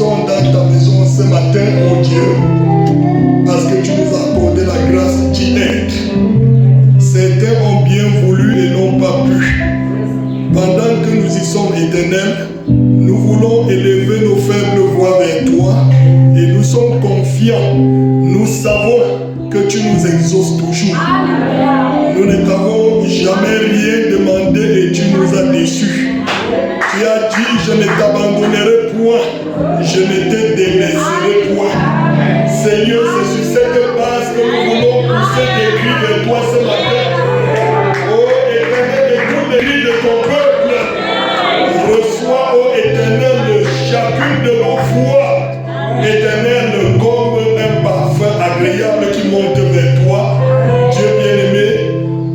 sommes dans ta maison ce matin, oh Dieu, parce que tu nous as accordé la grâce d'y être. Certains ont bien voulu et n'ont pas pu. Pendant que nous y sommes éternels, nous voulons élever nos faibles voix vers toi et nous sommes confiants. Nous savons que tu nous exauces toujours. Nous ne t'avons jamais rien demandé et tu nous as déçus. Tu as dit, je ne t'abandonnerai point, je ne te délaisserai point. Seigneur, c'est sur cette base que nous voulons pousser des cris vers toi ce matin. Oh Éternel, écoute les cris de ton peuple. Reçois, ô Éternel, chacune de nos voix, Éternel, comme un parfum agréable qui monte vers toi. Dieu bien-aimé,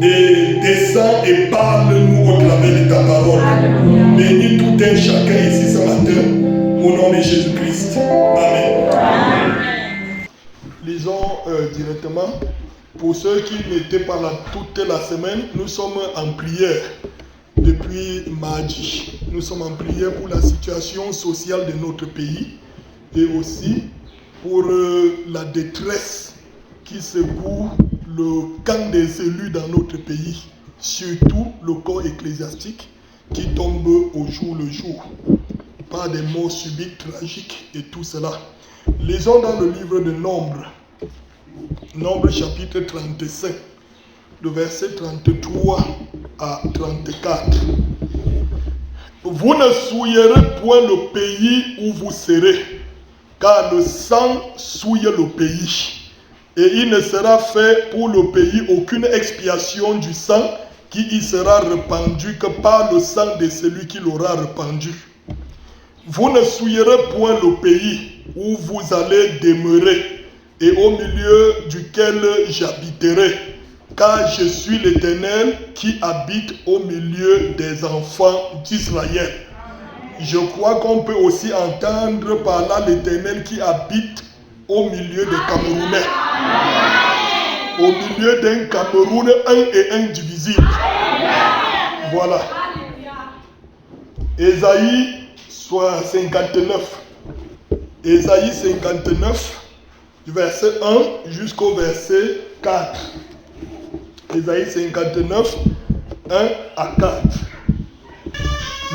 et descends et parle-nous au travers de ta parole. Bénis tout un chacun ici ce matin, au nom de Jésus-Christ. Amen. Lisons directement. Pour ceux qui n'étaient pas là toute la semaine, nous sommes en prière. Depuis mardi, nous sommes en prière pour la situation sociale de notre pays et aussi pour la détresse qui secoue le camp des élus dans notre pays, surtout le corps ecclésiastique qui tombe au jour le jour par des morts subites, tragiques et tout cela. Lisons dans le livre de Nombre, Nombre chapitre 35. Le verset 33 à 34. Vous ne souillerez point le pays où vous serez, car le sang souille le pays. Et il ne sera fait pour le pays aucune expiation du sang qui y sera répandu que par le sang de celui qui l'aura répandu. Vous ne souillerez point le pays où vous allez demeurer et au milieu duquel j'habiterai. Car je suis l'Éternel qui habite au milieu des enfants d'Israël. Je crois qu'on peut aussi entendre par là l'Éternel qui habite au milieu des Camerounais. Au milieu d'un Cameroun un et indivisible. Voilà. Ésaïe 59. Ésaïe 59, du verset 1 jusqu'au verset 4. Ésaïe 59, 1 à 4.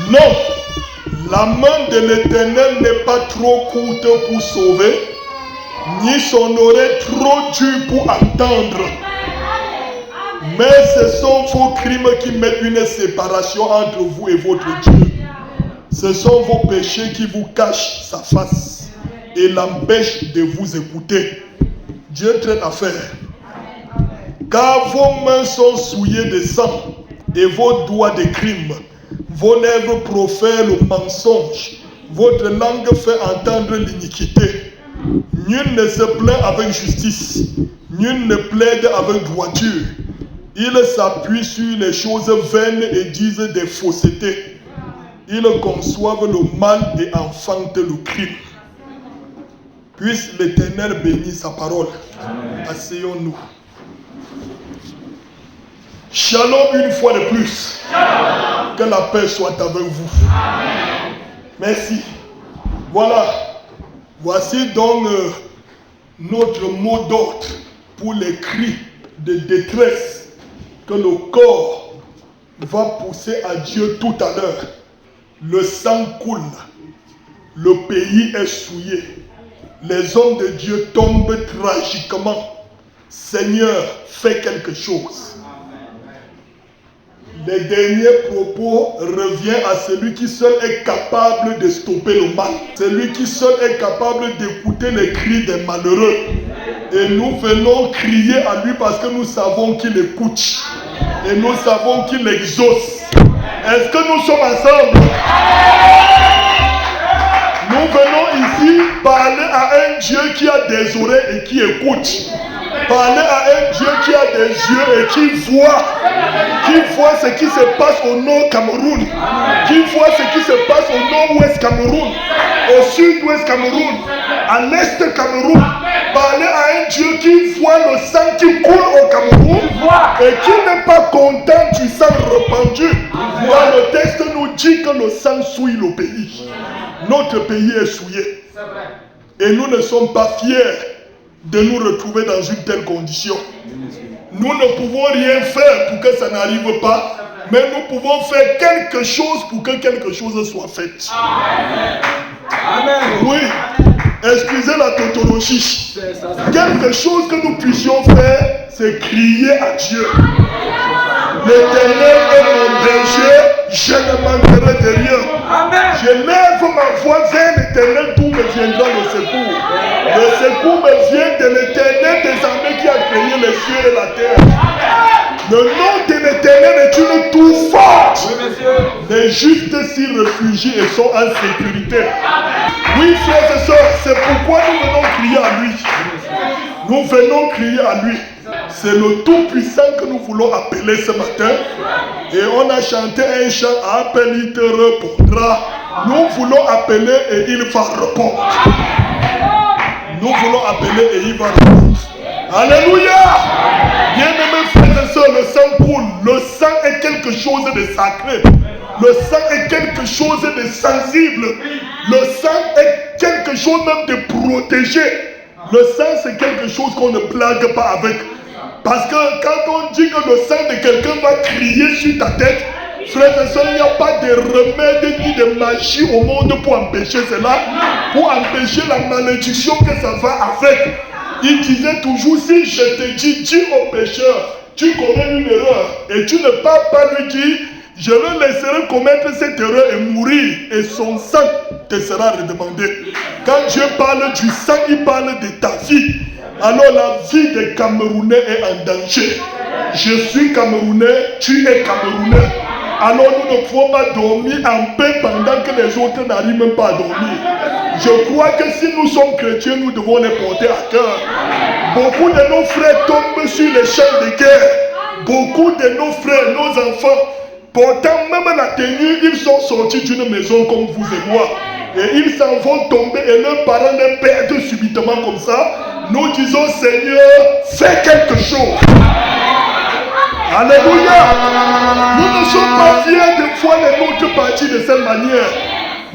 Non, la main de l'Éternel n'est pas trop courte pour sauver, ni son oreille trop dure pour attendre. Mais ce sont vos crimes qui mettent une séparation entre vous et votre Dieu. Ce sont vos péchés qui vous cachent sa face et l'empêchent de vous écouter. Dieu traite l'affaire. Car vos mains sont souillées de sang et vos doigts de crime. Vos lèvres profèrent le mensonge. Votre langue fait entendre l'iniquité. Nul ne se plaint avec justice. Nul ne plaide avec droiture. Ils s'appuient sur les choses vaines et disent des faussetés. Ils conçoivent le mal et enfantent le crime. Puisse l'Éternel bénir sa parole. Asseyons-nous. Shalom une fois de plus. Shalom. Que la paix soit avec vous. Amen. Merci. Voilà. Voici donc notre mot d'ordre pour les cris de détresse que le corps va pousser à Dieu tout à l'heure. Le sang coule. Le pays est souillé. Les hommes de Dieu tombent tragiquement. Seigneur, fais quelque chose. Les derniers propos reviennent à celui qui seul est capable de stopper le mal. Celui qui seul est capable d'écouter les cris des malheureux. Et nous venons crier à lui parce que nous savons qu'il écoute. Et nous savons qu'il exauce. Est-ce que nous sommes ensemble? Nous venons ici parler à un Dieu qui a des oreilles et qui écoute. Parler à un Dieu qui a des yeux et qui voit ce qui se passe au nord Cameroun, qui voit ce qui se passe au nord-ouest Cameroun, au sud-ouest Cameroun, à l'est Cameroun, Parlez à un Dieu qui voit le sang qui coule au Cameroun et qui n'est pas content du sang répandu. Dans le texte nous dit que le sang souille le pays. Notre pays est souillé. Et nous ne sommes pas fiers de nous retrouver dans une telle condition. Nous ne pouvons rien faire pour que ça n'arrive pas, mais nous pouvons faire quelque chose pour que quelque chose soit fait. Amen. Oui, excusez la tautologie. Quelque chose que nous puissions faire, c'est crier à Dieu. L'Éternel est mon berger, je ne manquerai de rien. Je lève ma voix vers l'Éternel, d'où me viendra le secours. Le secours me vient de l'Éternel des armées qui a créé les cieux et la terre. Le nom de l'Éternel est une tour forte. Les justes s'y réfugient et sont en sécurité. Oui, frères et sœurs, c'est pourquoi nous venons crier à lui. Nous venons crier à lui. C'est le Tout-Puissant que nous voulons appeler ce matin. Et on a chanté un chant, appelle, il te répondra. Nous voulons appeler et il va répondre. Nous voulons appeler et il va répondre. Alléluia! Bien-aimés frères et sœurs, le sang coule. Le sang est quelque chose de sacré. Le sang est quelque chose de sensible. Le sang est quelque chose même de protégé. Le sang, c'est quelque chose qu'on ne blague pas avec. Parce que quand on dit que le sang de quelqu'un va crier sur ta tête, frères et sœurs, il n'y a pas de remède ni de magie au monde pour empêcher cela, pour empêcher la malédiction que ça va avec. Il disait toujours, si je te dis au pécheur, tu commets une erreur, et tu ne parles pas lui dire, je le laisserai commettre cette erreur et mourir, et son sang te sera redemandé. Quand Dieu parle du sang, il parle de ta vie. Alors la vie des Camerounais est en danger. Je suis Camerounais, tu es Camerounais. Alors nous ne pouvons pas dormir en paix pendant que les autres n'arrivent même pas à dormir. Je crois que si nous sommes chrétiens, nous devons les porter à cœur. Beaucoup de nos frères tombent sur les champs de guerre. Beaucoup de nos frères, nos enfants, portant même la tenue, ils sont sortis d'une maison comme vous et moi. Et ils s'en vont tomber et leurs parents les perdent subitement comme ça. Nous disons, Seigneur, fais quelque chose. Alléluia. Nous ne sommes pas fiers de voir les nôtres partir de cette manière.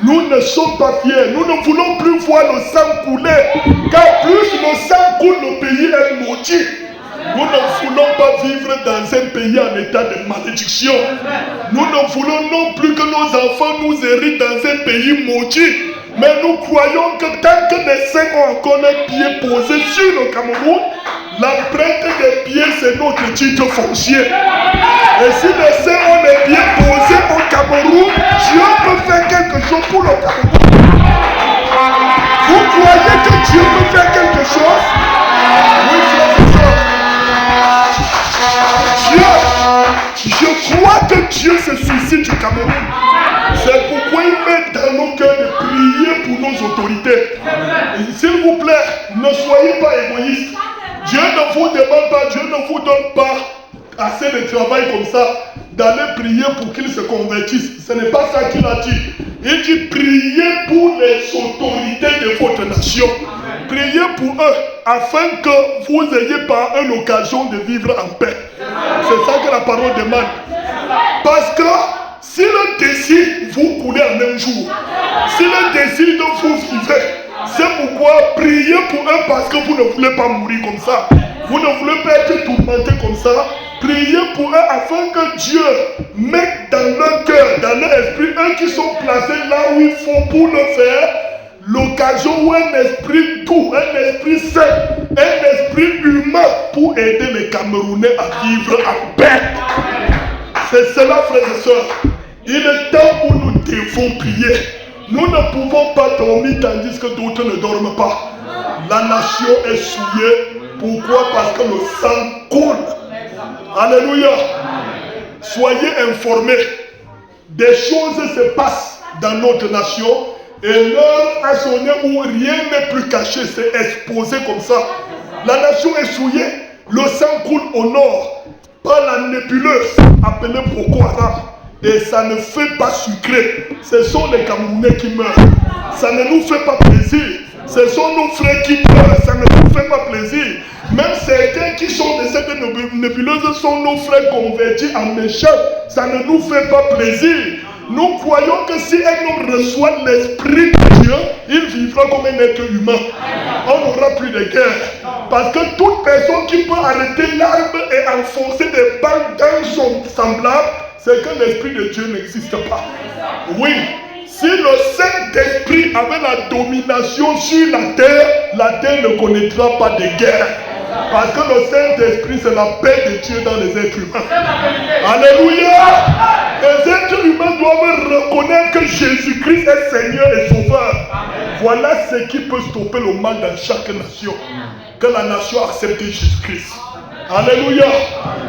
Nous ne sommes pas fiers. Nous ne voulons plus voir le sang couler. Car plus le sang coule, le pays est maudit. Nous ne voulons pas vivre dans un pays en état de malédiction. Nous ne voulons non plus que nos enfants nous héritent dans un pays maudit. Mais nous croyons que tant que les saints ont encore les pieds posés sur le Cameroun, l'empreinte des pieds, c'est notre titre foncier. Et si les saints ont les pieds posés au Cameroun, Dieu peut faire quelque chose pour le Cameroun. Vous croyez que Dieu peut faire quelque chose? Oui, frère et sœurs. Je crois que Dieu se soucie du Cameroun. C'est pourquoi il met dans nos cœurs de prier pour nos autorités. S'il vous plaît, ne soyez pas égoïstes. Dieu ne vous demande pas, Dieu ne vous donne pas assez de travail comme ça, d'aller prier pour qu'ils se convertissent. Ce n'est pas ça qu'il a dit. Il dit priez pour les autorités de votre nation. Priez pour eux afin que vous ayez par eux l'occasion de vivre en paix. C'est ça que la parole demande. Parce que si le désir vous coulez en un jour, si le désir de vous vivez, c'est pourquoi priez pour eux parce que vous ne voulez pas mourir comme ça. Vous ne voulez pas être tourmenté comme ça. Priez pour eux afin que Dieu mette dans leur cœur, dans leur esprit, eux qui sont placés là où il faut pour le faire, l'occasion où un esprit doux, un esprit saint, un esprit humain pour aider les Camerounais à vivre en paix. C'est cela, frères et sœurs. Il est temps où nous devons prier. Nous ne pouvons pas dormir tandis que d'autres ne dorment pas. La nation est souillée. Pourquoi? Parce que le sang coule. Alléluia. Soyez informés. Des choses se passent dans notre nation et l'heure a sonné où rien n'est plus caché, c'est exposé comme ça. La nation est souillée. Le sang coule au nord par la nébuleuse appelée Boko Haram. Et ça ne fait pas sucré. Ce sont les Camerounais qui meurent. Ça ne nous fait pas plaisir. Ce sont nos frères qui pleurent, ça ne nous fait pas plaisir. Même certains qui sont de cette nébuleuse sont nos frères convertis en méchants, ça ne nous fait pas plaisir. Nous croyons que si un homme reçoit l'Esprit de Dieu, il vivra comme un être humain. On n'aura plus de guerre. Parce que toute personne qui peut arrêter l'arbre et enfoncer des balles dans son semblable, c'est que l'Esprit de Dieu n'existe pas. Oui, si le Saint-Esprit avait la domination sur la terre ne connaîtra pas de guerre. Parce que le Saint-Esprit, c'est la paix de Dieu dans les êtres humains. Alléluia! Les êtres humains doivent reconnaître que Jésus-Christ est Seigneur et Sauveur. Voilà ce qui peut stopper le mal dans chaque nation. Que la nation accepte Jésus-Christ. Alléluia!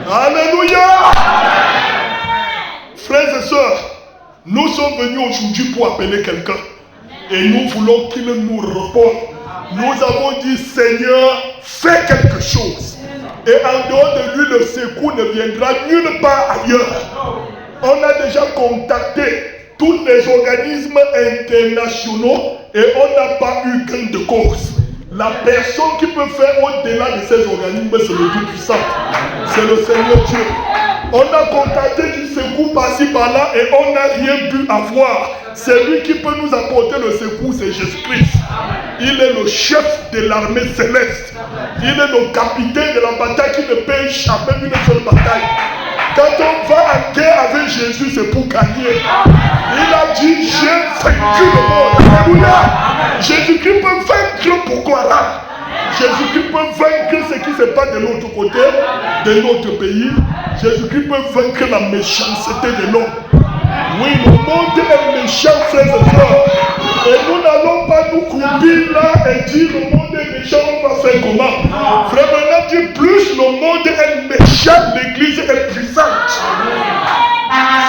Alléluia! Frères et sœurs, nous sommes venus aujourd'hui pour appeler quelqu'un. Et nous voulons qu'il nous réponde. Nous avons dit, Seigneur, fais quelque chose. Et en dehors de lui, le secours ne viendra nulle part ailleurs. On a déjà contacté tous les organismes internationaux et on n'a pas eu gain de cause. La personne qui peut faire au-delà de ces organismes, c'est le Tout-Puissant. C'est le Seigneur Dieu. On a contacté du secours par-ci par-là et on n'a rien pu avoir. Celui qui peut nous apporter le secours, c'est Jésus-Christ. Il est le chef de l'armée céleste. Il est le capitaine de la bataille qui ne peut échapper une seule bataille. Quand on va en guerre avec Jésus, c'est pour gagner. Il a dit, j'ai vaincu le monde. Alléluia. Jésus-Christ peut vaincre Boko Haram. Jésus-Christ peut vaincre ce qui se passe de l'autre côté, de notre pays. Jésus-Christ peut vaincre la méchanceté de l'homme. Oui, le monde est méchant, frères et sœurs. Et nous n'allons pas nous croupir là et dire le monde est méchant, on va faire comment? Frère Branham dit, plus le monde est méchant, l'église est puissante.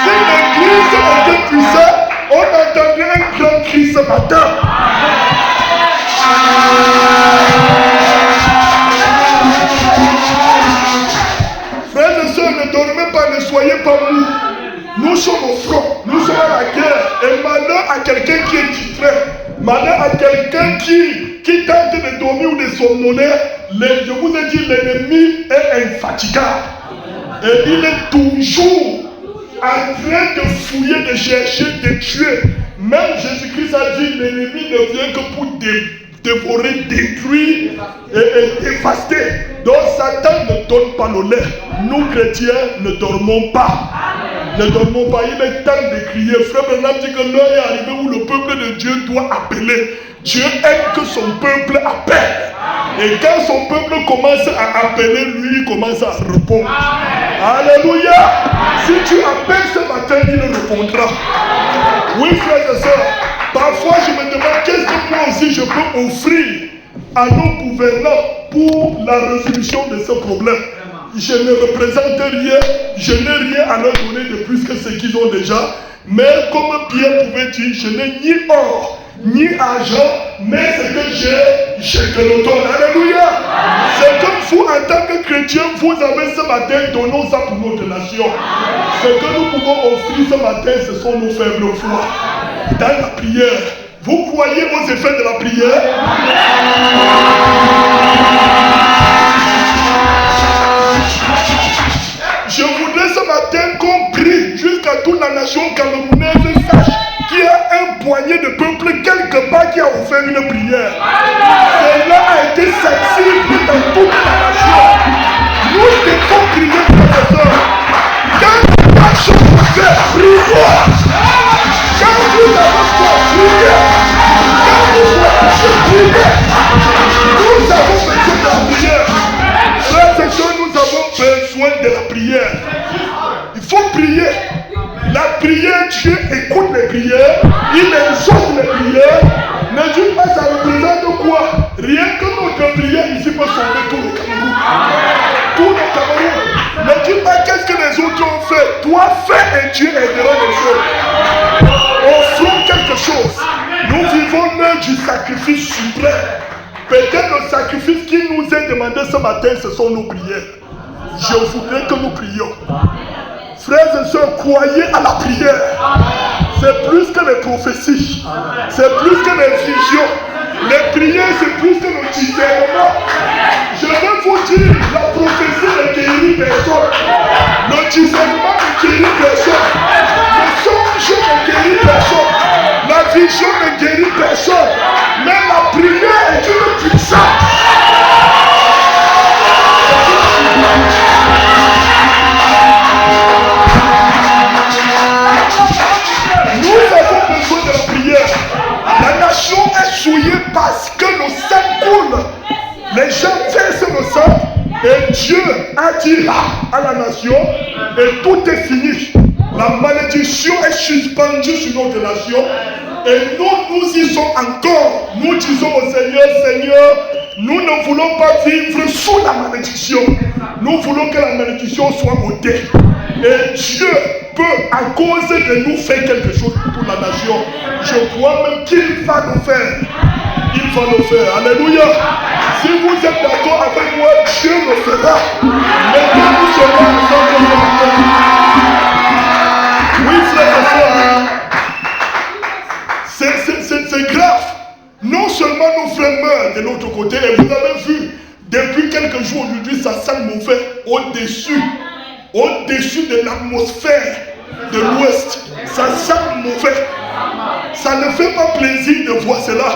Si l'église était puissante, on entendrait un grand cri ce matin. Frères et sœurs, ne dormez pas, ne soyez pas mous. Nous sommes au front, nous sommes à la guerre. Et malheur à quelqu'un qui est distrait, malheur à quelqu'un qui tente de dormir ou de somnoler. Je vous ai dit, l'ennemi est infatigable. Et il est toujours en train de fouiller, de chercher, de tuer. Même Jésus-Christ a dit, l'ennemi ne vient que pour dévorer, détruire et dévaster. Donc Satan ne donne pas le lait. Nous chrétiens ne dormons pas. Ne dormons pas. Il est temps de crier. Frère Branham dit que l'heure est arrivée où le peuple de Dieu doit appeler. Dieu aime que son peuple appelle. Et quand son peuple commence à appeler, lui commence à répondre. Alléluia. Si tu appelles ce matin, il répondra. Oui, frères et sœurs. Parfois, je me demande qu'est-ce que moi aussi je peux offrir à nos gouvernants pour la résolution de ce problème. Je ne représente rien, je n'ai rien à leur donner de plus que ce qu'ils ont déjà. Mais comme Pierre pouvait dire, je n'ai ni or, ni argent, mais ce que j'ai, je te le donne. Alléluia. C'est comme vous, en tant que chrétien, vous avez ce matin, donnons ça pour notre nation. Ce que nous pouvons offrir ce matin, ce sont nos faibles foi. Dans la prière, vous croyez aux effets de la prière? Je voudrais ce matin qu'on prie jusqu'à toute la nation camerounaise sache qu'il y a un poignet de peuple quelque part qui a offert une prière. Cela a été sensible dans toute la nation. Nous devons prier, professeur. Quand nous marchons pour faire prier, quand nous avons pour prier, quand nous voyons prier, nous avons besoin de la prière. Frères et sœurs, nous avons besoin de la prière. Il faut prier. La prière, Dieu écoute les prières, il exauce les prières. Ne dis pas ça représente quoi? Rien que notre prière ici peut sauver tout le Cameroun. Tout le Cameroun. Ne dis pas qu'est-ce que les autres ont fait. Toi, fais et Dieu aidera les choses. Offrons quelque chose. Nous vivons l'heure du sacrifice suprême. Peut-être le sacrifice qui nous est demandé ce matin, ce sont nos prières. Je voudrais que nous prions. Frères et sœurs, croyez à la prière. C'est plus que les prophéties. C'est plus que les visions. Les prières, c'est plus que le discernement. Je vais vous dire, la prophétie ne guérit personne. Le discernement ne guérit personne. Le songe ne guérit personne. La vision ne guérit personne. Mais la prière est une puissance. Nous avons besoin de la prière. La nation est souillée parce que le sang coule. Les gens versent le sang et Dieu a dit à la nation et tout est fini. La malédiction est suspendue sur notre nation et nous y sommes encore. Nous disons au Seigneur, Seigneur, nous ne voulons pas vivre sous la malédiction. Nous voulons que la malédiction soit ôtée. Et Dieu peut, à cause de nous, faire quelque chose pour la nation. Je crois même qu'il va le faire. Il va le faire. Alléluia. Si vous êtes d'accord avec moi, Dieu le fera. Maintenant, nous serons ensemble. Oui, frère et soeur. C'est grave. Non seulement nos frères meurent de l'autre côté, et vous avez vu, depuis quelques jours aujourd'hui, ça sent mauvais au-dessus de l'atmosphère de l'Ouest. Ça sent mauvais. Ça ne fait pas plaisir de voir cela.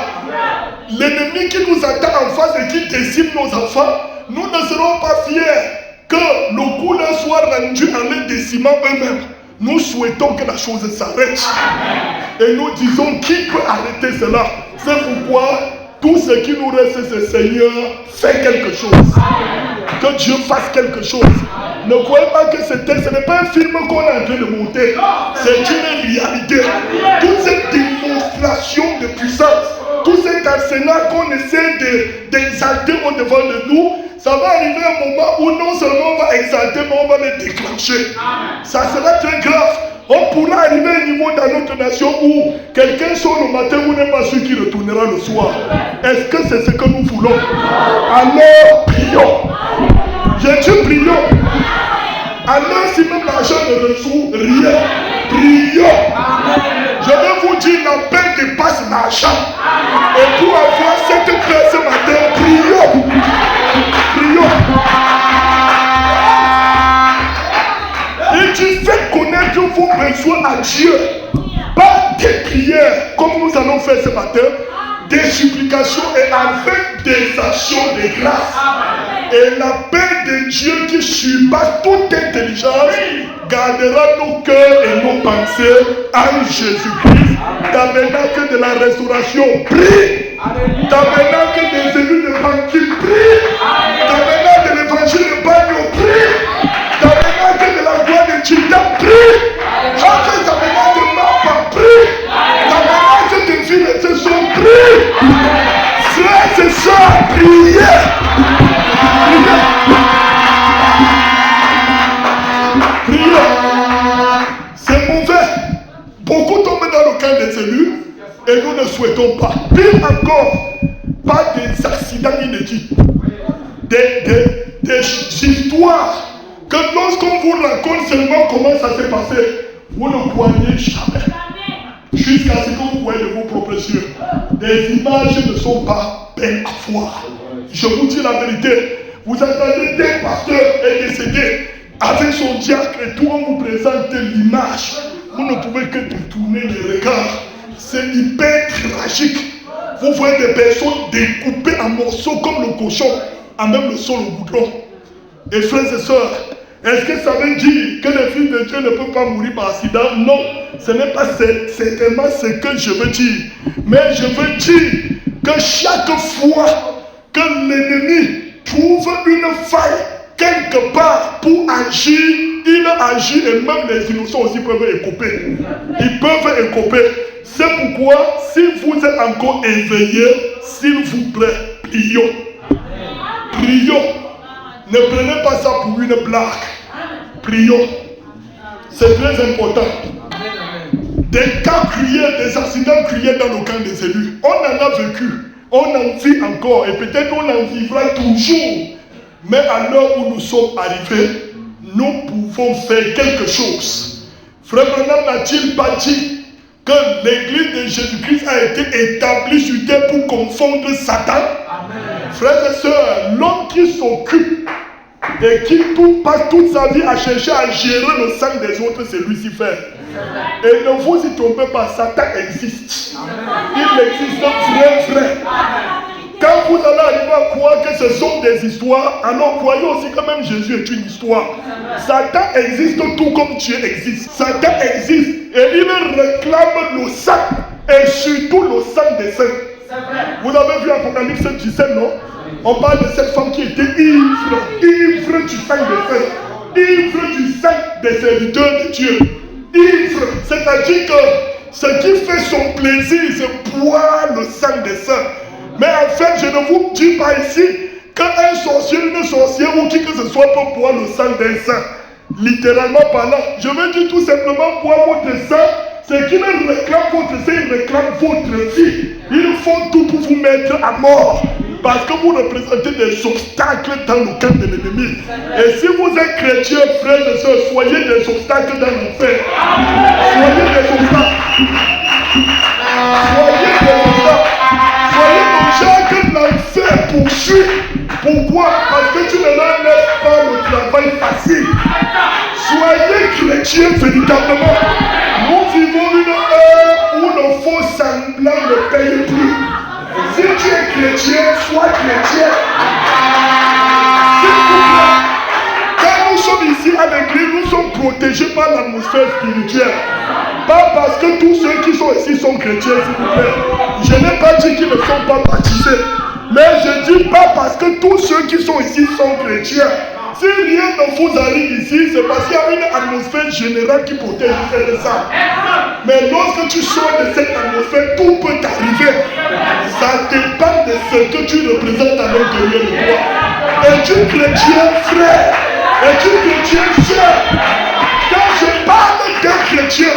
L'ennemi qui nous attend en face et qui décime nos enfants, nous ne serons pas fiers que le coup leur soit rendu en les décimant eux-mêmes. Nous souhaitons que la chose s'arrête. Et nous disons, qui peut arrêter cela? C'est pourquoi tout ce qui nous reste, c'est Seigneur, fais quelque chose. Que Dieu fasse quelque chose. Ne croyez pas que ce n'est pas un film qu'on est en train de monter. C'est une réalité. Toute cette démonstration de puissance, tout cet arsenal qu'on essaie d'exalter au devant de nous, ça va arriver un moment où non seulement on va exalter, mais on va les déclencher. Ça sera très grave. On pourra arriver à un niveau dans notre nation où quelqu'un sort le matin, vous n'êtes pas sûr qu'il retournera le soir. Est-ce que c'est ce que nous voulons? Alors, prions. J'ai dit prions. Alors, si même l'argent ne résout rien, prions. Je vais vous dire, la paix dépasse l'argent. Et pour avoir cette paix ce matin, prions. Prions. Il dit, faites connaître vos besoins à Dieu. Pas des prières, comme nous allons faire ce matin, des supplications et avec des actions de grâce. Et la paix de Dieu qui surpasse toute intelligence gardera nos cœurs et nos pensées en Jésus-Christ. Tabernacle de la restauration, prie. Tabernacle des élus de banquille, prie. Tabernacle de l'évangile de Bagno, prie. Tabernacle de la gloire de Tchita, prie. Tabernacle de Mapa, prie. Tabernacle de vie de Tesson, prie. Frères et sœurs, priez. Priez. C'est mauvais. Beaucoup tombent dans le camp des élus et nous ne souhaitons pas. Pire encore, pas des accidents inédits, des histoires que lorsqu'on vous raconte seulement comment ça s'est passé, vous ne croyez jamais. Jusqu'à ce que vous voyez de vos propres yeux. Des images ne sont pas belles à voir. Je vous dis la vérité. Vous entendez des pasteurs est décédé avec son diacre et tout, on vous présente l'image. Vous ne pouvez que détourner les regards. C'est hyper tragique. Vous voyez des personnes découpées en morceaux comme le cochon, à même le sol au goudron. Et frères et sœurs, est-ce que ça veut dire que le Fils de Dieu ne peut pas mourir par accident? Non, ce n'est pas certainement ce que je veux dire. Mais je veux dire que chaque fois que l'ennemi trouve une faille quelque part pour agir, il agit et même les innocents aussi peuvent écoper. Ils peuvent écoper. C'est pourquoi, si vous êtes encore éveillés, s'il vous plaît, prions. Prions. Ne prenez pas ça pour une blague. Prions. C'est très important. Des cas cruels, des accidents cruels dans le camp des élus. On en a vécu. On en vit encore. Et peut-être on en vivra toujours. Mais à l'heure où nous sommes arrivés, nous pouvons faire quelque chose. Frère Branham n'a-t-il pas dit que l'église de Jésus-Christ a été établie sur terre pour confondre Satan. Amen. Frères et sœurs, l'homme qui s'occupe et qui passe toute sa vie à chercher à gérer le sang des autres, c'est Lucifer. Et ne vous y trompez pas, Satan existe. Il existe, vrai. Quand vous allez arriver à croire que ce sont des histoires, alors croyez aussi que même Jésus est une histoire. Satan existe tout comme Dieu existe. Satan existe et il réclame le sang et surtout le sang des saints. Vous avez vu Apocalypse 17, non? On parle de cette femme qui était ivre du sang des saints, ivre du sang des serviteurs de Dieu. Ivre, c'est-à-dire que ce qui fait son plaisir, c'est boire le sang des saints. Mais en fait, je ne vous dis pas ici qu'un sorcier, une sorcière ou qui que ce soit peut boire le sang d'un saint. Littéralement parlant, je veux dire tout simplement boire votre sang. C'est qu'ils réclament votre sang, ils réclament votre vie. Ils font tout pour vous mettre à mort. Parce que vous représentez des obstacles dans le camp de l'ennemi. Et si vous êtes chrétien, frères et sœurs, soyez des obstacles dans l'enfer. Soyez des obstacles. Soyez des obstacles. Soyez comme gens que l'enfer poursuit. Pourquoi? Parce que tu ne leur laisses pas le travail facile. Soyez chrétiens véritablement. Nous vivons une heure où le faux semblant ne paye plus. Si tu es chrétien, sois chrétien. S'il vous plaît, quand nous sommes ici à l'église, nous sommes protégés par l'atmosphère spirituelle. Pas parce que tous ceux qui sont ici sont chrétiens, s'il vous plaît. Je n'ai pas dit qu'ils ne sont pas baptisés. Mais je dis pas parce que tous ceux qui sont ici sont chrétiens. Si rien ne vous arrive ici, c'est parce qu'il y a une atmosphère générale qui protège de ça. Mais lorsque tu sors de cette atmosphère, tout peut t'arriver. Ça dépend de ce que tu représentes à l'intérieur de toi. Es-tu chrétien, frère? Es-tu chrétien, sœur? Quand je parle d'un chrétien,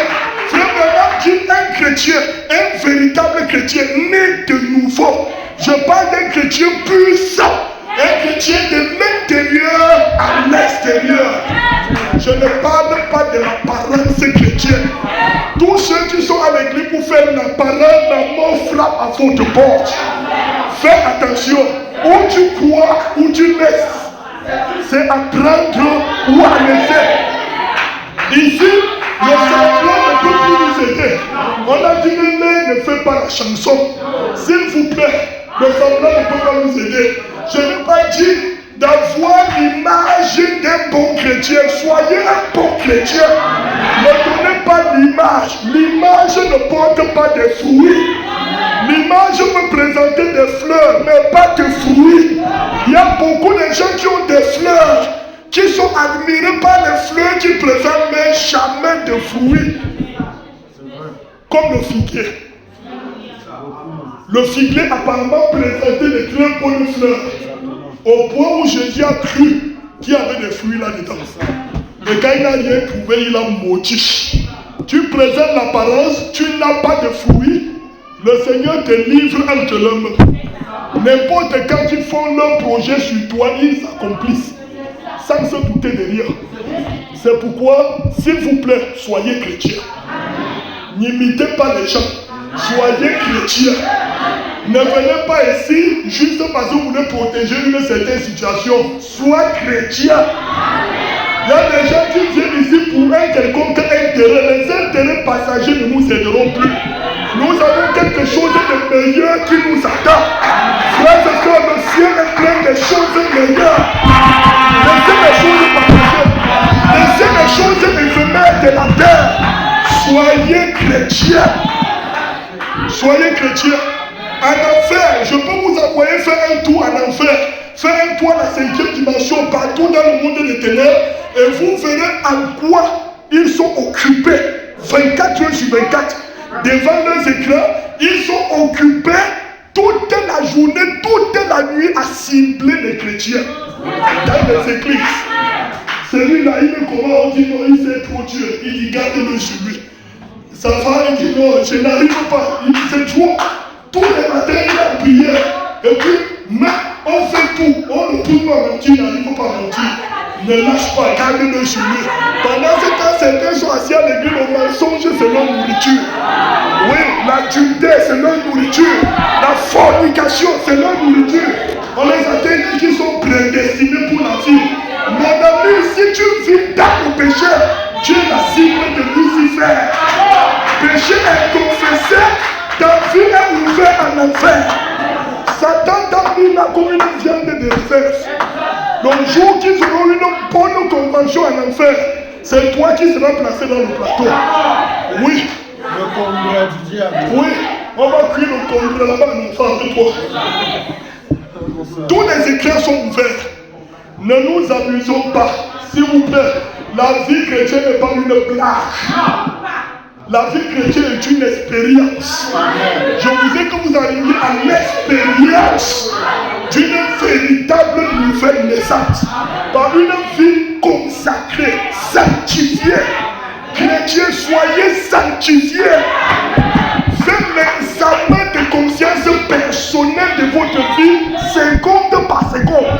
vraiment dit un chrétien, un véritable chrétien, né de nouveau. Je parle d'un chrétien puissant. Un chrétien de l'intérieur à l'extérieur. Je ne parle pas de l'apparence chrétienne. Tous ceux qui sont à l'église pour faire l'apparence, la mort frappe à votre porte. Fais attention. Où tu crois, où tu laisses. C'est à prendre ou à laisser. Ici, le semblant ne peut plus nous aider. On a dit que l'un ne fait pas la chanson. S'il vous plaît, le semblant ne peut pas nous aider. Je n'ai pas dit d'avoir l'image d'un bon chrétien. Soyez un bon chrétien. Ne donnez pas l'image. L'image ne porte pas des fruits. L'image peut présenter des fleurs, mais pas de fruits. Il y a beaucoup de gens qui ont des fleurs, qui sont admirés par les fleurs qui présentent, mais jamais de fruits. Comme le figuier. Le figuier apparemment présentait des très bonnes fleurs. Au point où Jésus a cru qu'il y avait des fruits là-dedans. Mais quand il n'a rien trouvé, il a maudit. Tu présentes l'apparence, tu n'as pas de fruits. Le Seigneur te livre entre leurs mains. N'importe quand ils font leur projet sur toi, ils accomplissent. Sans se douter de rien. C'est pourquoi, s'il vous plaît, soyez chrétiens. N'imitez pas les gens. Soyez chrétiens. Ne venez pas ici juste parce que vous voulez protéger une certaine situation. Sois chrétien. Il y a des gens qui viennent ici pour un quelconque intérêt. Les intérêts passagers ne nous aideront plus. Nous avons quelque chose de meilleur qui nous attend. Frères et sœurs, le ciel est plein de choses meilleures. Laissez les choses passagères. Laissez les choses éphémères de la terre. Soyez chrétiens. Soyez chrétiens. En enfer, je peux vous envoyer faire un tour en enfer. Faire un tour à la 5e dimension, partout dans le monde des ténèbres. Et vous verrez en quoi ils sont occupés. 24 heures sur 24. Devant leurs écrans, ils sont occupés toute la journée, toute la nuit à cibler les chrétiens. Dans les églises. Celui-là, il est comment? On dit non, il sait trop Dieu. Il dit garde-le sur lui. Ça va, il dit non, je n'arrive pas. Il dit c'est trop. Tous les matins, il a prié. Et puis, mais on fait tout. On ne peut pas mentir, il n'arrive pas à mentir. Ne lâche pas, garde-le sur lui. Pendant ce temps, certains sont assis à l'église, le mensonge c'est leur nourriture. Oui, l'adultère c'est leur nourriture. La fornication c'est leur nourriture. On les a dit qu'ils sont prédestinés pour la vie. Mon ami, si tu vis dans le péché, tu es la cible de Lucifer. Péché inconfessé, ta vie est ouverte en enfer. Satan t'a mis là comme une viande de réserve. Le jour qu'ils auront une bonne convention en enfer, c'est toi qui seras placé dans le plateau. Oui. Le congrès du diable. Oui, on va cuire le congrès là-bas en enfant de toi. Tous les écrits sont ouverts. Ne nous amusons pas, s'il vous plaît. La vie chrétienne n'est pas une blague. La vie chrétienne est une expérience. Je voudrais que vous arriviez à l'expérience d'une véritable nouvelle naissance. Par une vie consacrée, sanctifiée. Chrétiens, soyez sanctifiés. Faites l'examen de conscience personnelle de votre vie, seconde par seconde.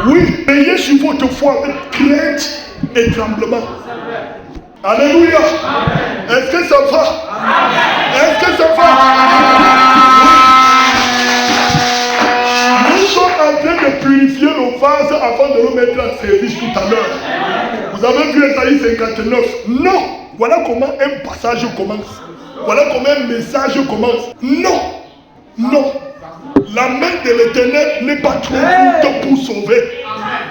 Oui, veillez sur votre foi avec crainte et tremblement. Alléluia. Est-ce que ça va? Est-ce que ça va? Nous sommes en train de purifier nos vases avant de nous mettre en service tout à l'heure. Vous avez vu Ésaïe 59? Non. Voilà comment un passage commence. Voilà comment un message commence. Non. Non. La main de l'Éternel n'est pas trop courte pour sauver.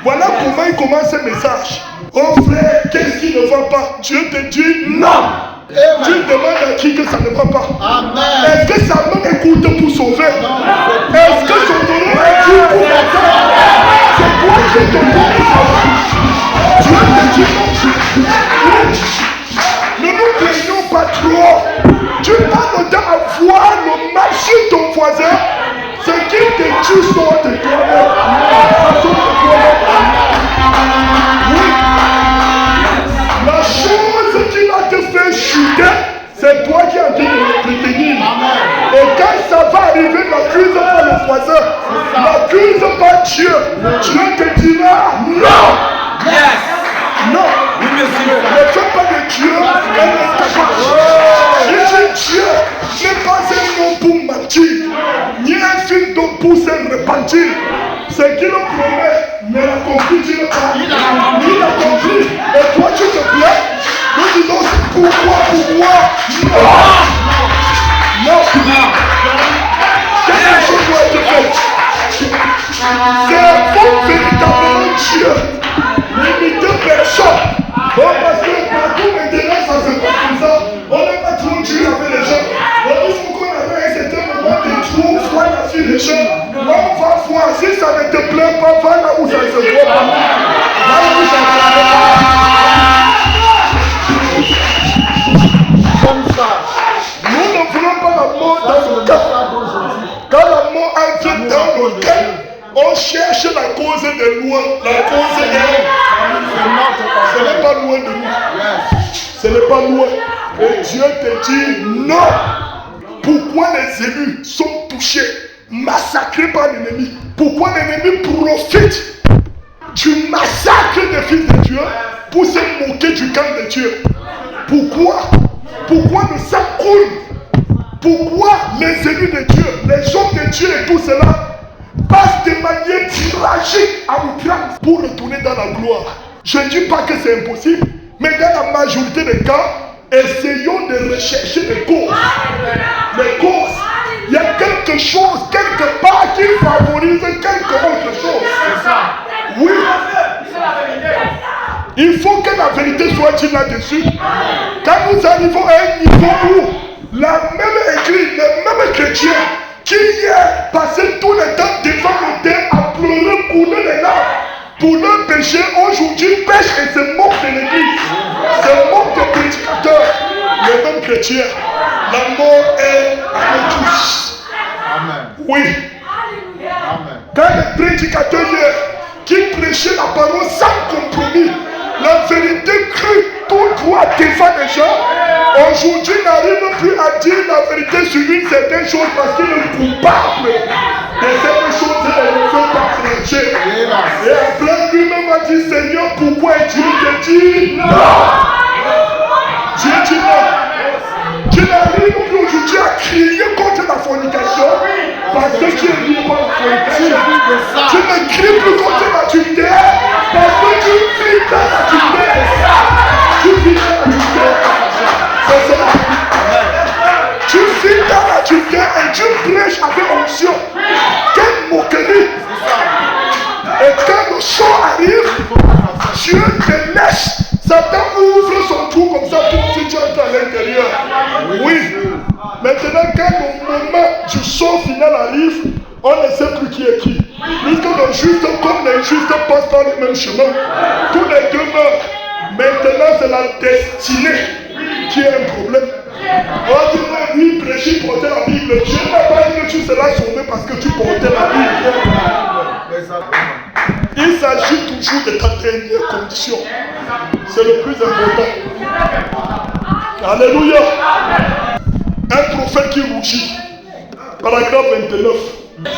Voilà comment il commence ce message. Oh frère, qu'est-ce qui ne va pas? Dieu te dit non. Tu demandes à qui que ça ne va pas? Est-ce que sa main est courte pour sauver? Est-ce que son nom est court pour m'attendre? C'est toi qui te donnes. Dieu te dit non. Ne nous plaignons pas trop. Tu n'as le temps à voir le marché de ton voisin. Ce qui te tue sort de toi-même. Oui. La chose qui va te faire chuter, c'est toi qui as dû l'entretenir. Et quand ça va arriver, n'accuse pas le voisin. N'accuse pas Dieu. Dieu te dira non. Non. Ne fais pas de Dieu un incapable. Dieu n'est pas un homme pour mentir, ni un fils d'homme pour se repentir. Ce qu'il promet, ne l'accomplira pas. Il l'accomplit. Et toi, tu te plais. Nous disons, pourquoi? Non. Quelque chose doit être fait. C'est pour véritablement Dieu. N'imiter personne. Bon, parce que partout maintenant, ça se passe comme ça. On n'est pas trop dur avec les gens. Il faut qu'on arrive à un certain moment de trop voir la fille des gens. On va voir. Si ça ne te plaît pas, va là où ça ne se voit pas. Va là où ça ne se voit pas. Comme ça. Nous ne voulons pas la mort dans le cœur. Quand la mort entre dans le cœur, on cherche la cause de loin. La cause est. Ce n'est pas loin de nous. Ce n'est pas loin. Et Dieu te dit non. Pourquoi les élus sont touchés, massacrés par l'ennemi? Pourquoi l'ennemi profite du massacre des fils de Dieu pour se moquer du camp de Dieu? Pourquoi le sang coule? Pourquoi les élus de Dieu, les hommes de Dieu et tout cela passent de manière tragique à outrance pour retourner dans la gloire? Je ne dis pas que c'est impossible, mais dans la majorité des cas, essayons de rechercher les causes. Les causes. Il y a quelque chose, quelque part, qui favorise quelque autre chose. C'est ça. Oui. Il faut que la vérité soit dite là-dessus. Quand nous arrivons à un niveau où la même église, les mêmes chrétiens qui hier passaient tout le temps devant l'autel à pleurer, couler les larmes pour leur péché, aujourd'hui pêchent et se moquent de l'église, se moquent des prédicateurs. Les mêmes chrétiens, la mort est avec tous. Amen. Oui. Amen. Quand les prédicateurs hier qui prêchaient la parole sans compromis, la vérité crue tout droit devant les gens, aujourd'hui n'arrive plus à dire la vérité sur une certaine chose parce qu'il est coupable de cette chose et ne veut pas trancher. Et après lui-même a dit, Seigneur, pourquoi Dieu te dit non? tu as crié contre la fornication parce que tu es lié par la fornication. Tu ne cries plus contre l'adultère parce que tu vis dans l'adultère. Tu vis dans l'adultère. C'est ça. Tu vis dans l'adultère et tu prêches avec onction. Quelle moquerie. Et quand le chant arrive, Dieu te laisse. Satan ouvre son trou comme ça pour que tu entres à l'intérieur. Oui. Maintenant, quand le moment du chant final arrive, on ne sait plus qui est qui. Puisque le juste comme l'injuste passent par le même chemin. Tous les deux meurent. Maintenant, c'est la destinée qui est un problème. On dit non, lui prêchait, portait la Bible. Dieu n'a pas dit que tu seras sauvé parce que tu portais la Bible. Il s'agit toujours de ta dernière condition. C'est le plus important. Alléluia. Un prophète qui rougit. Paragraphe 29.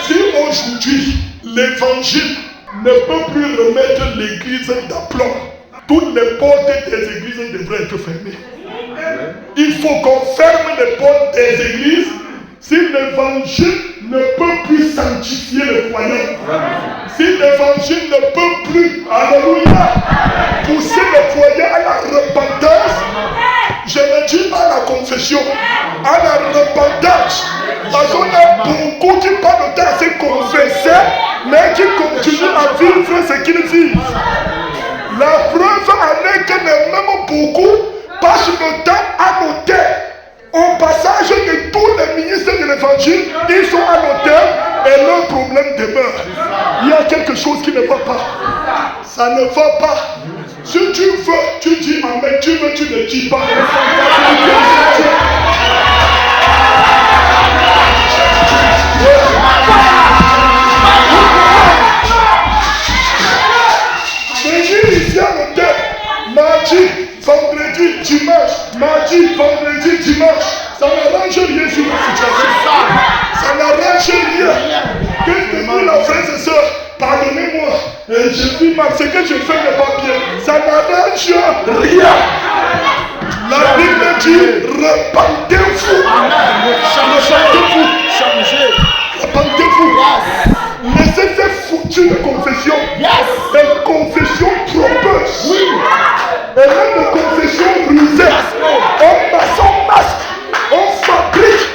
Si aujourd'hui l'évangile ne peut plus remettre l'église d'aplomb, toutes les portes des églises devraient être fermées. Il faut qu'on ferme les portes des églises si l'évangile ne peut plus sanctifier le foyer. Si l'évangile ne peut plus, alléluia, pousser le foyer à la repentance, je ne dis pas à la confession, à la repentance. Parce qu'on a beaucoup qui parlent de temps à se confesser, mais qui continuent à vivre ce qu'ils vivent. La preuve en est que même beaucoup passent le temps à noter. Au passage de tous les ministres de l'évangile, ils sont à l'auteur et leur problème demeure. Il y a quelque chose qui ne va pas. Ça ne va pas. Si tu veux, tu dis amen. Tu veux, tu ne dis pas. Venir ici à l'auteur, mardi, vendredi, dimanche, mardi, vendredi, dimanche, ça n'arrange rien sur la situation. Ça n'arrange rien. Qu'est-ce que dit la frère et soeur? Pardonnez-moi, je vis mal, ce que je fais n'est pas bien. Ça n'arrange rien. La Bible dit repentez-vous. Repentez-vous. Repentez-vous. Laissez ces foutues de confession. Des confessions trompeuses. Et même des confessions rusées. On masque. On fabrique.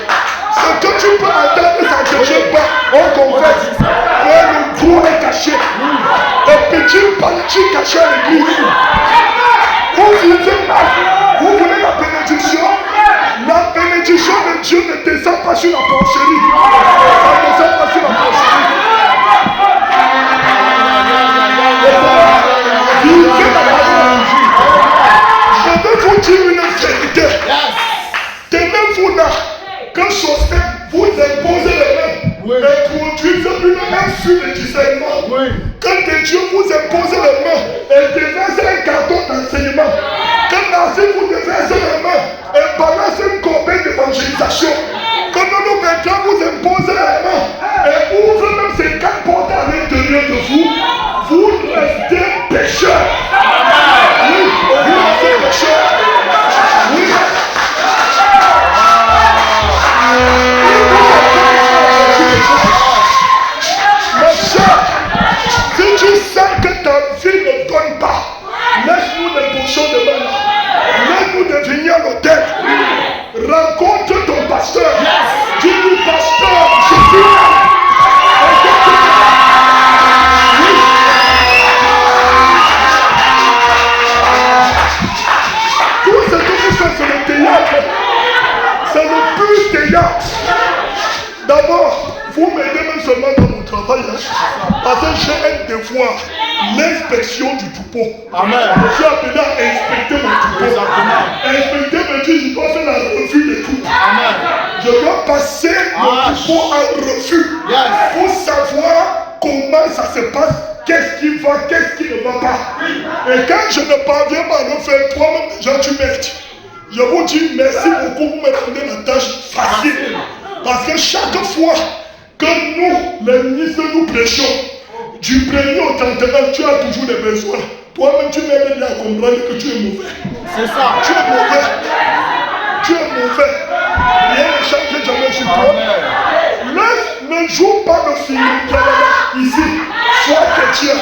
Ce que tu peux entendre, ça ne te gêne pas. On confesse. Mais le gros est caché. Les petits bandits cachés à l'église. Vous vivez mal. Vous voulez la bénédiction? La bénédiction de Dieu ne descend pas sur la porcherie. Ça ne descend pas sur la porcherie. Vivez la bénédiction. Je veux vous dire une vérité. Tenez-vous là. Quand Sosthène vous impose les mains et produise une insulte de discernement. Quand Dieu vous impose les mains et déverse un carton d'enseignement. Quand Nazir vous déverse les mains et balance une corbeille d'évangélisation. Quand nous maintenant vous impose les mains et ouvre même ces 4 portes à l'intérieur de vous, vous restez pécheurs. Oui, vous restez pécheurs. Oui. Ma soeur, si tu sens que ta vie ne donne pas, laisse-nous les portions de main. Laisse-nous devenir à l'hôtel. Rencontre ton pasteur. Dis-lui, pasteur, je suis là. Tout ce que vous faites, c'est le théâtre. C'est le plus théâtre. D'abord, vous m'aidez même seulement dans mon travail. Parce que j'ai un devoir. L'inspection du troupeau. Amen. Je suis appelé à inspecter mon troupeau. Inspecter me dit, je dois faire la revue des troupes. Amen. Je dois passer mon troupeau en revue. Pour savoir comment ça se passe. Qu'est-ce qui va, qu'est-ce qui ne va pas. Et quand je ne parviens pas à le faire, toi-même déjà tu m'aides. Je vous dis merci beaucoup, vous me rendez la tâche facile. Parce que chaque fois que nous, les ministres, nous prêchons, du premier au 31, tu as toujours des besoins. Toi-même, tu m'aides à comprendre que tu es mauvais. C'est ça. Tu es mauvais. Tu es mauvais. Rien ne change jamais sur toi. Ne joue pas le film ici. Sois chrétien.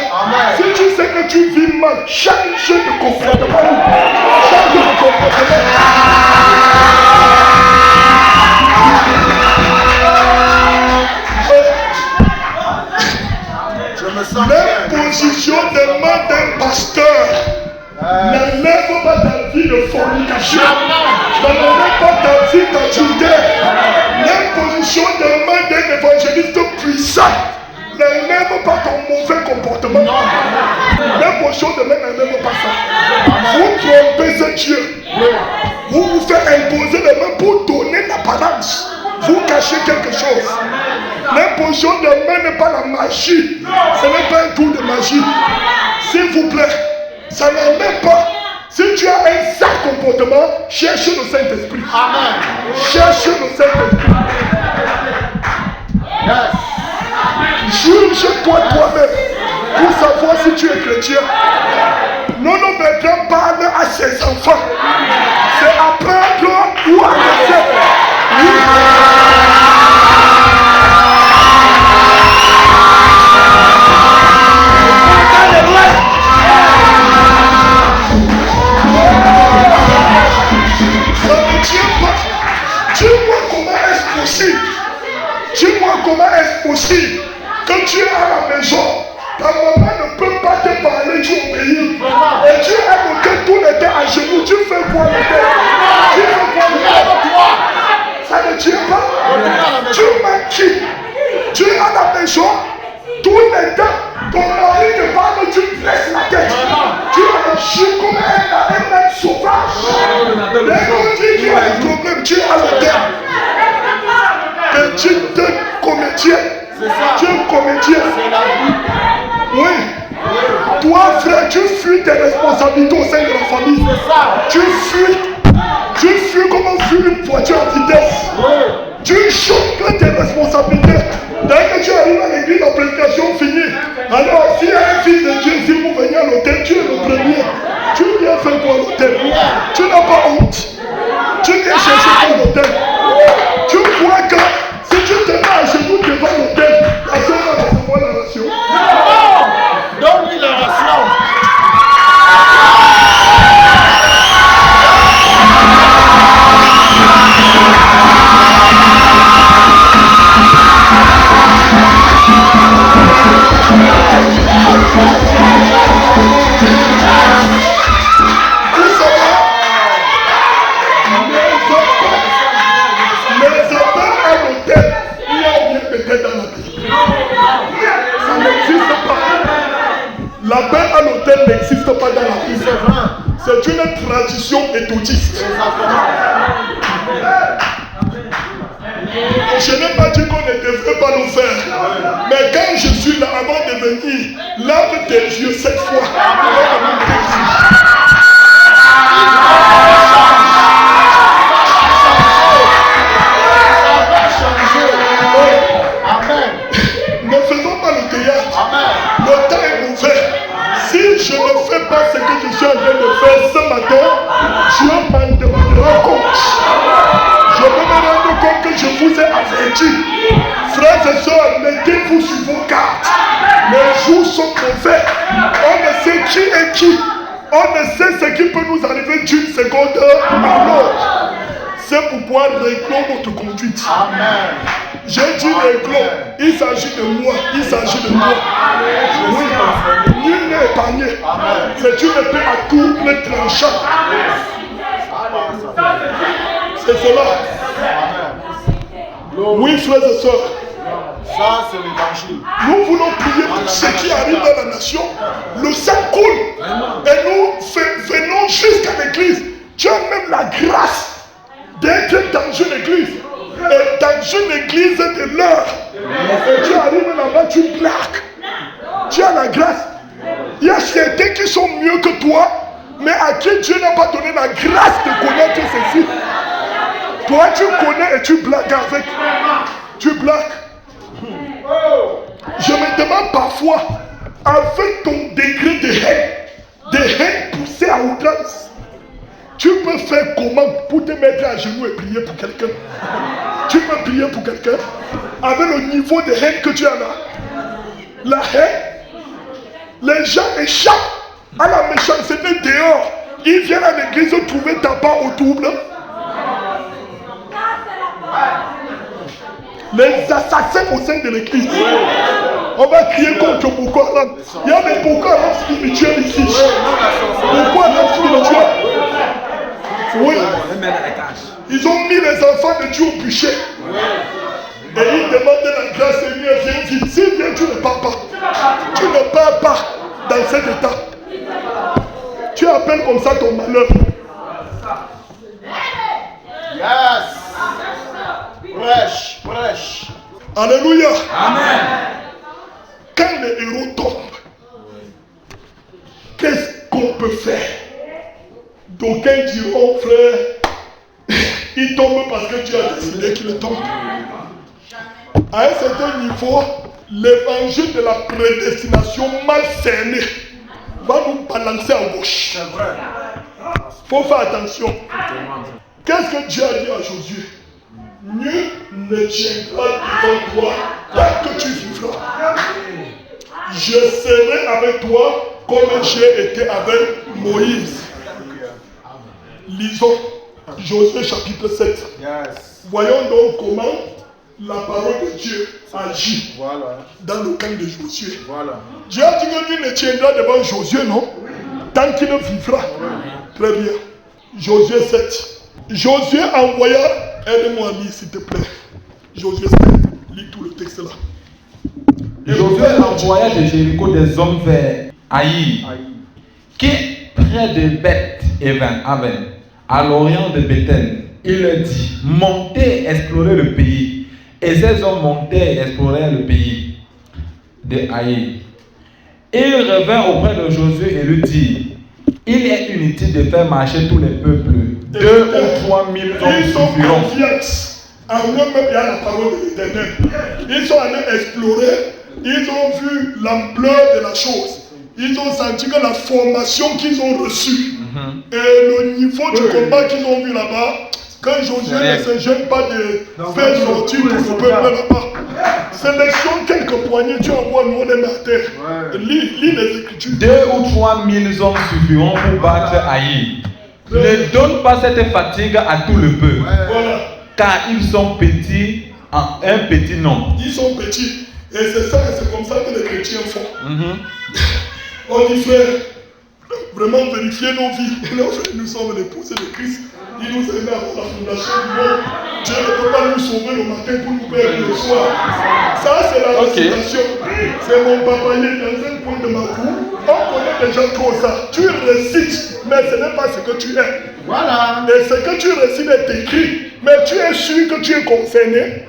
Si tu sais que tu vis mal, change de comportement. Change de comportement. L'imposition des mains d'un pasteur n'enlève pas ta vie de fornication. N'enlève pas ta vie d'adultère. L'imposition des mains d'un évangéliste puissant n'enlève pas ton mauvais comportement. L'imposition des mains n'enlève pas ça. Vous trompez ce Dieu. Vous vous faites imposer les mains pour donner l'apparence. Vous cachez quelque chose. L'imposition des mains n'est pas la magie. Ce n'est pas un tour de magie. S'il vous plaît, ça n'enlève pas. Si tu as un sale comportement, cherche le Saint-Esprit. Cherche le Saint-Esprit. Juge-toi toi-même pour savoir si tu es chrétien. Nono Bertrand parle à ses enfants. C'est apprendre ou à laisser. Dis-moi comment est-ce possible? Dis-moi comment est-ce possible que tu es à la maison, ta maman ne peut pas te parler, tu obéis. Et tu es monté tout le temps à genoux, tu fais quoi le temps? Tu fais quoi le temps? Ça ne tient pas. Tu mens. Tu es à la maison, tout le temps, ton mari te parle, tu laisses la tête. Tu agis comme un être sauvage. Dès qu'on dit qu'il y a des problèmes, tu es à l'hôtel. Petit comédien. Tu es un comédien. Oui. Toi, frère, tu fuis tes responsabilités au sein de la famille. Tu fuis comme on fuit une voiture à vitesse. Tu choques tes responsabilités. Dès que tu arrives à l'église, la prédication finie. Alors, s'il y a un fils de Dieu, si vous venez à l'hôtel, tu es le premier. Tu viens faire quoi à l'hôtel? Tu n'as pas honte. Tu viens chercher quoi à l'hôtel? Tu crois que si tu te mets à genoux devant l'hôtel, la soeur va recevoir la ration? Non! Donne-lui la ration! La paix à l'hôtel n'existe pas dans la vie. C'est une tradition étoudiste. Je n'ai pas dit qu'on ne devrait pas le faire. Mais quand je suis là, avant de venir, lave tes yeux cette fois. Ne faisons pas le théâtre. Le temps est mauvais. Si je ne fais pas ce que je suis en train de faire ce matin, Dieu m'en demandera compte. Je vais me rendre compte que je vous ai averti. Frères et sœurs, mettez-vous sur vos cartes. Les jours sont mauvais. On ne sait qui est qui. On ne sait ce qui peut nous arriver d'une seconde à l'autre. C'est pourquoi réglons notre conduite. J'ai dit réglons. Il s'agit de moi. Il s'agit de moi. Oui. Nul n'est épargné. C'est une épée à double tranchant. C'est cela. Oui, frères et sœurs. Ça, c'est l'évangile. Nous voulons prier pour ce qui arrive dans la nation. Le sang coule. Et nous venons jusqu'à l'église. Tu as même la grâce d'être dans une église. Et dans une église de l'heure. Et tu arrives là-bas, tu plaques. Tu as la grâce. Il y a certains qui sont mieux que toi, mais à qui Dieu n'a pas donné la grâce de connaître ceci. Toi, tu connais et tu blagues avec. Tu blagues. Je me demande parfois, avec ton degré de haine poussé à outrance, Tu peux faire comment pour te mettre à genoux et prier pour quelqu'un? Tu peux prier pour quelqu'un avec le niveau de haine que tu as là. La haine. Les gens échappent à la méchanceté dehors. Ils viennent à l'église trouver ta part au double. Les assassins au sein de l'église. On va crier contre Boko Haram. Il y a des Boko Haram spirituels ici. Boko Haram spirituels. Oui. Ils ont mis les enfants de Dieu au bûcher. Et ils demandent la grâce, Seigneur, viens vite. Si viens, tu ne pars pas. Tu ne pars pas dans cet état. Tu appelles comme ça ton malheur. Yes. Prêche. Alléluia. Amen. Quand les héros tombent, qu'est-ce qu'on peut faire? D'aucuns diront, frère, il tombe parce que tu as décidé qu'il tombe. À un certain niveau, l'évangile de la prédestination mal cernée va nous balancer à gauche. C'est vrai. Il faut faire attention. Qu'est-ce que Dieu a dit à Josué? Nul ne tiendra devant toi tant que tu vivras. Je serai avec toi comme j'ai été avec Moïse. Lisons Josué chapitre 7. Yes. Voyons donc comment la parole de Dieu agit dans le camp de Josué. Voilà. Dieu a dit que nul ne tiendra devant Josué, non? Tant qu'il vivra. Très bien. Josué 7. Josué envoya, aide-moi à lire s'il te plaît. Josué 7, lis tout le texte là. Josué envoya de Jéricho des hommes vers Haï, qui est près de Beth-Aven, à l'orient de Bethel. Il leur dit, montez explorer le pays. Et ces hommes montaient explorer le pays de Haï. Il revint auprès de Josué et lui dit, il est inutile de faire marcher tous les peuples. 2 ou 3 000 hommes Ils ont suffiront. confiance en eux-mêmes et à la parole de l'Éternel. Ils sont allés explorer, ils ont vu l'ampleur de la chose. Ils ont senti que la formation qu'ils ont reçue et le niveau du combat qu'ils ont vu là-bas, quand Josué ne se gêne pas de faire sortir tout le peuple là-bas. Sélectionne quelques poignées, tu envoies nous on est à terre. Lis les Écritures. 2 ou 3 000 hommes suffiront pour battre Haï. Ne donne pas cette fatigue à tout le peuple, Voilà. car ils sont petits en un petit nombre. Ils sont petits. Et c'est ça, c'est comme ça que les chrétiens font. On dit, frère, vraiment vérifier nos vies. Nos frères, nous sommes l'épouse de Christ. Il nous a aimé avant la fondation du monde. Dieu ne peut pas nous sauver le matin pour nous perdre le soir. Ça, c'est la récitation. C'est mon papayer dans un coin de ma cour. On connaît déjà trop ça. Tu récites, mais ce n'est pas ce que tu es. Voilà. Et ce que tu récites est écrit, mais tu es sûr que tu es concerné.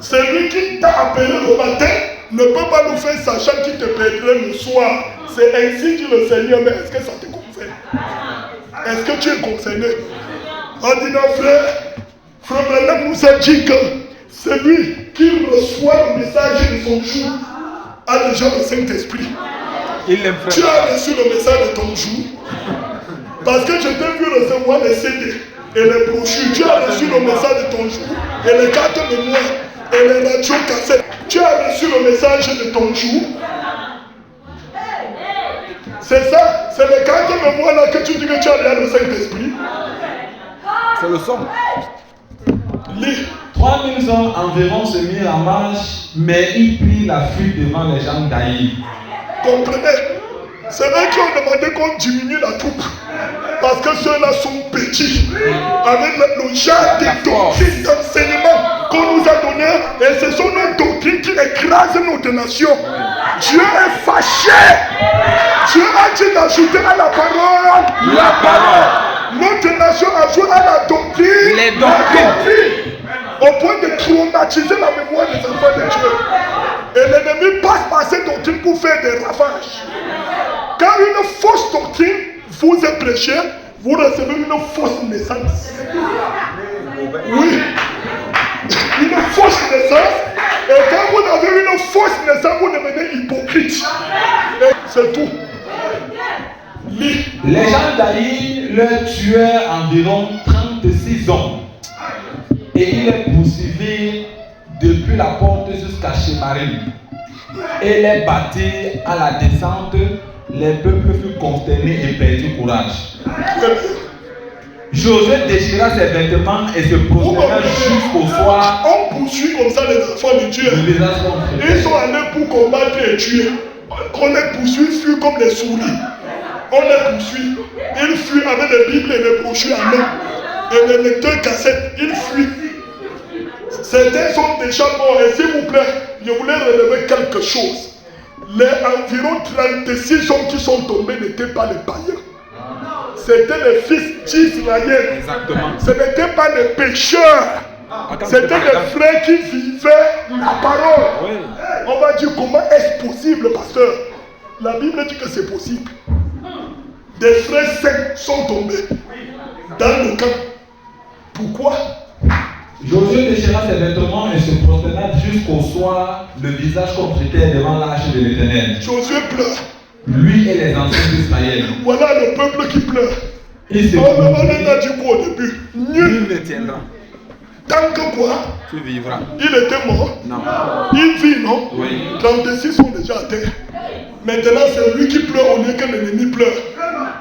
Celui qui t'a appelé le matin ne peut pas nous faire sachant qu'il te perdrait le soir. C'est ainsi dit le Seigneur, mais est-ce que ça te concerne? Est-ce que tu es concerné? On dit non, frère Branham nous a dit que celui qui reçoit le message de son jour a déjà le Saint-Esprit. Tu as reçu le message de ton jour parce que je t'ai vu recevoir les CD et les brochures. Tu as reçu le message de ton jour et les cartes mémoire et les radios cassettes. Tu as reçu le message de ton jour. C'est ça, c'est les cartes mémoire là que tu dis que tu as déjà le Saint-Esprit. C'est le son. Lis. 3 000 hommes environ se mirent en marche, mais ils prirent la fuite devant les gens d'Haï. Comprenez? C'est eux qui ont demandé qu'on diminue la troupe. Parce que ceux-là sont petits. Avec le genre de doctrines d'enseignement qu'on nous a donné. Et ce sont nos doctrines qui écrasent notre nation. Dieu est fâché. Dieu a dit d'ajouter à la parole. La parole. Notre nation ajoute à la doctrine. Les doctrines. Au point de traumatiser la mémoire des enfants de Dieu. Et l'ennemi passe par cette doctrine pour faire des ravages. Quand une fausse doctrine vous est prêchée, vous recevez une fausse naissance. Oui. Une fausse naissance. Et quand vous avez une fausse naissance, vous devenez hypocrite. Et c'est tout. Lis. Les gens d'Haï leur tua environ 36 hommes. Et il les poursuivit depuis la porte jusqu'à Shebarim. Et les battit à la descente. Les peuples furent consternés et perdit courage. Josué déchira ses vêtements et se prosterna jusqu'au soir. On poursuit comme ça les enfants de Dieu. Ils sont allés pour combattre et tuer. On les poursuit, fuient comme des souris. On les poursuit. Ils fuient avec les Bibles et les brochures en main. Et les lecteurs cassettes. Ils fuient. Certains sont déjà morts. Et s'il vous plaît, je voulais relever quelque chose. Les environ 36 hommes qui sont tombés n'étaient pas les païens. C'était les fils d'Israël. Exactement. Ce n'étaient pas les pécheurs. C'était des frères qui vivaient la parole. Oui. On va dire comment est-ce possible, pasteur? La Bible dit que c'est possible. Des frères saints sont tombés dans le camp. Pourquoi? Josué déchira ses vêtements et se prosterna jusqu'au soir, le visage contre-terre devant l'arche de l'Éternel. Josué pleure. Lui et les anciens d'Israël. Voilà le peuple qui pleure. On a dit quoi au début? Nul ne tiendra. Tant que quoi? Tu vivras. Il était mort. Non. Il vit, non? Oui. 36 sont déjà à terre. Maintenant, c'est lui qui pleure au lieu que l'ennemi pleure.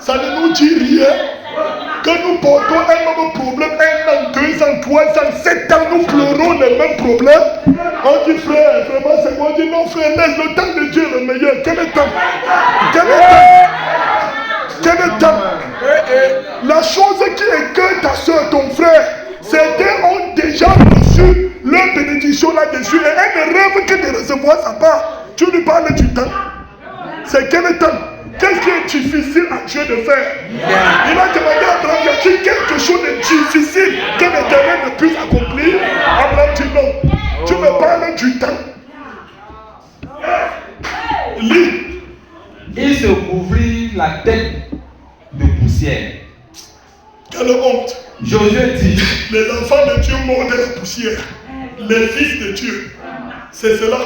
Ça ne nous dit rien. Que nous portons un même problème, 1 an, 2 ans, 3 ans, 7 ans, nous pleurons les mêmes problèmes. On dit frère, vraiment c'est moi. On dit non frère, laisse le temps de Dieu le meilleur. Quel est temps? Quel est temps? Quel est temps? La chose qui écoeure ta soeur, ton frère, certains ont déjà reçu leur bénédiction là-dessus et elles ne rêvent que de recevoir sa part. Tu lui parles du temps. C'est quel temps? Qu'est-ce qui est difficile à Dieu de faire? Il a demandé à Abraham, y a-t-il quelque chose de difficile que l'Éternel ne puisse accomplir? Abraham dit non. Tu me parles du temps. Lis. Il se couvrit la tête de poussière. Quelle honte. Josué dit, les enfants de Dieu mordent la poussière. Les fils de Dieu. C'est cela.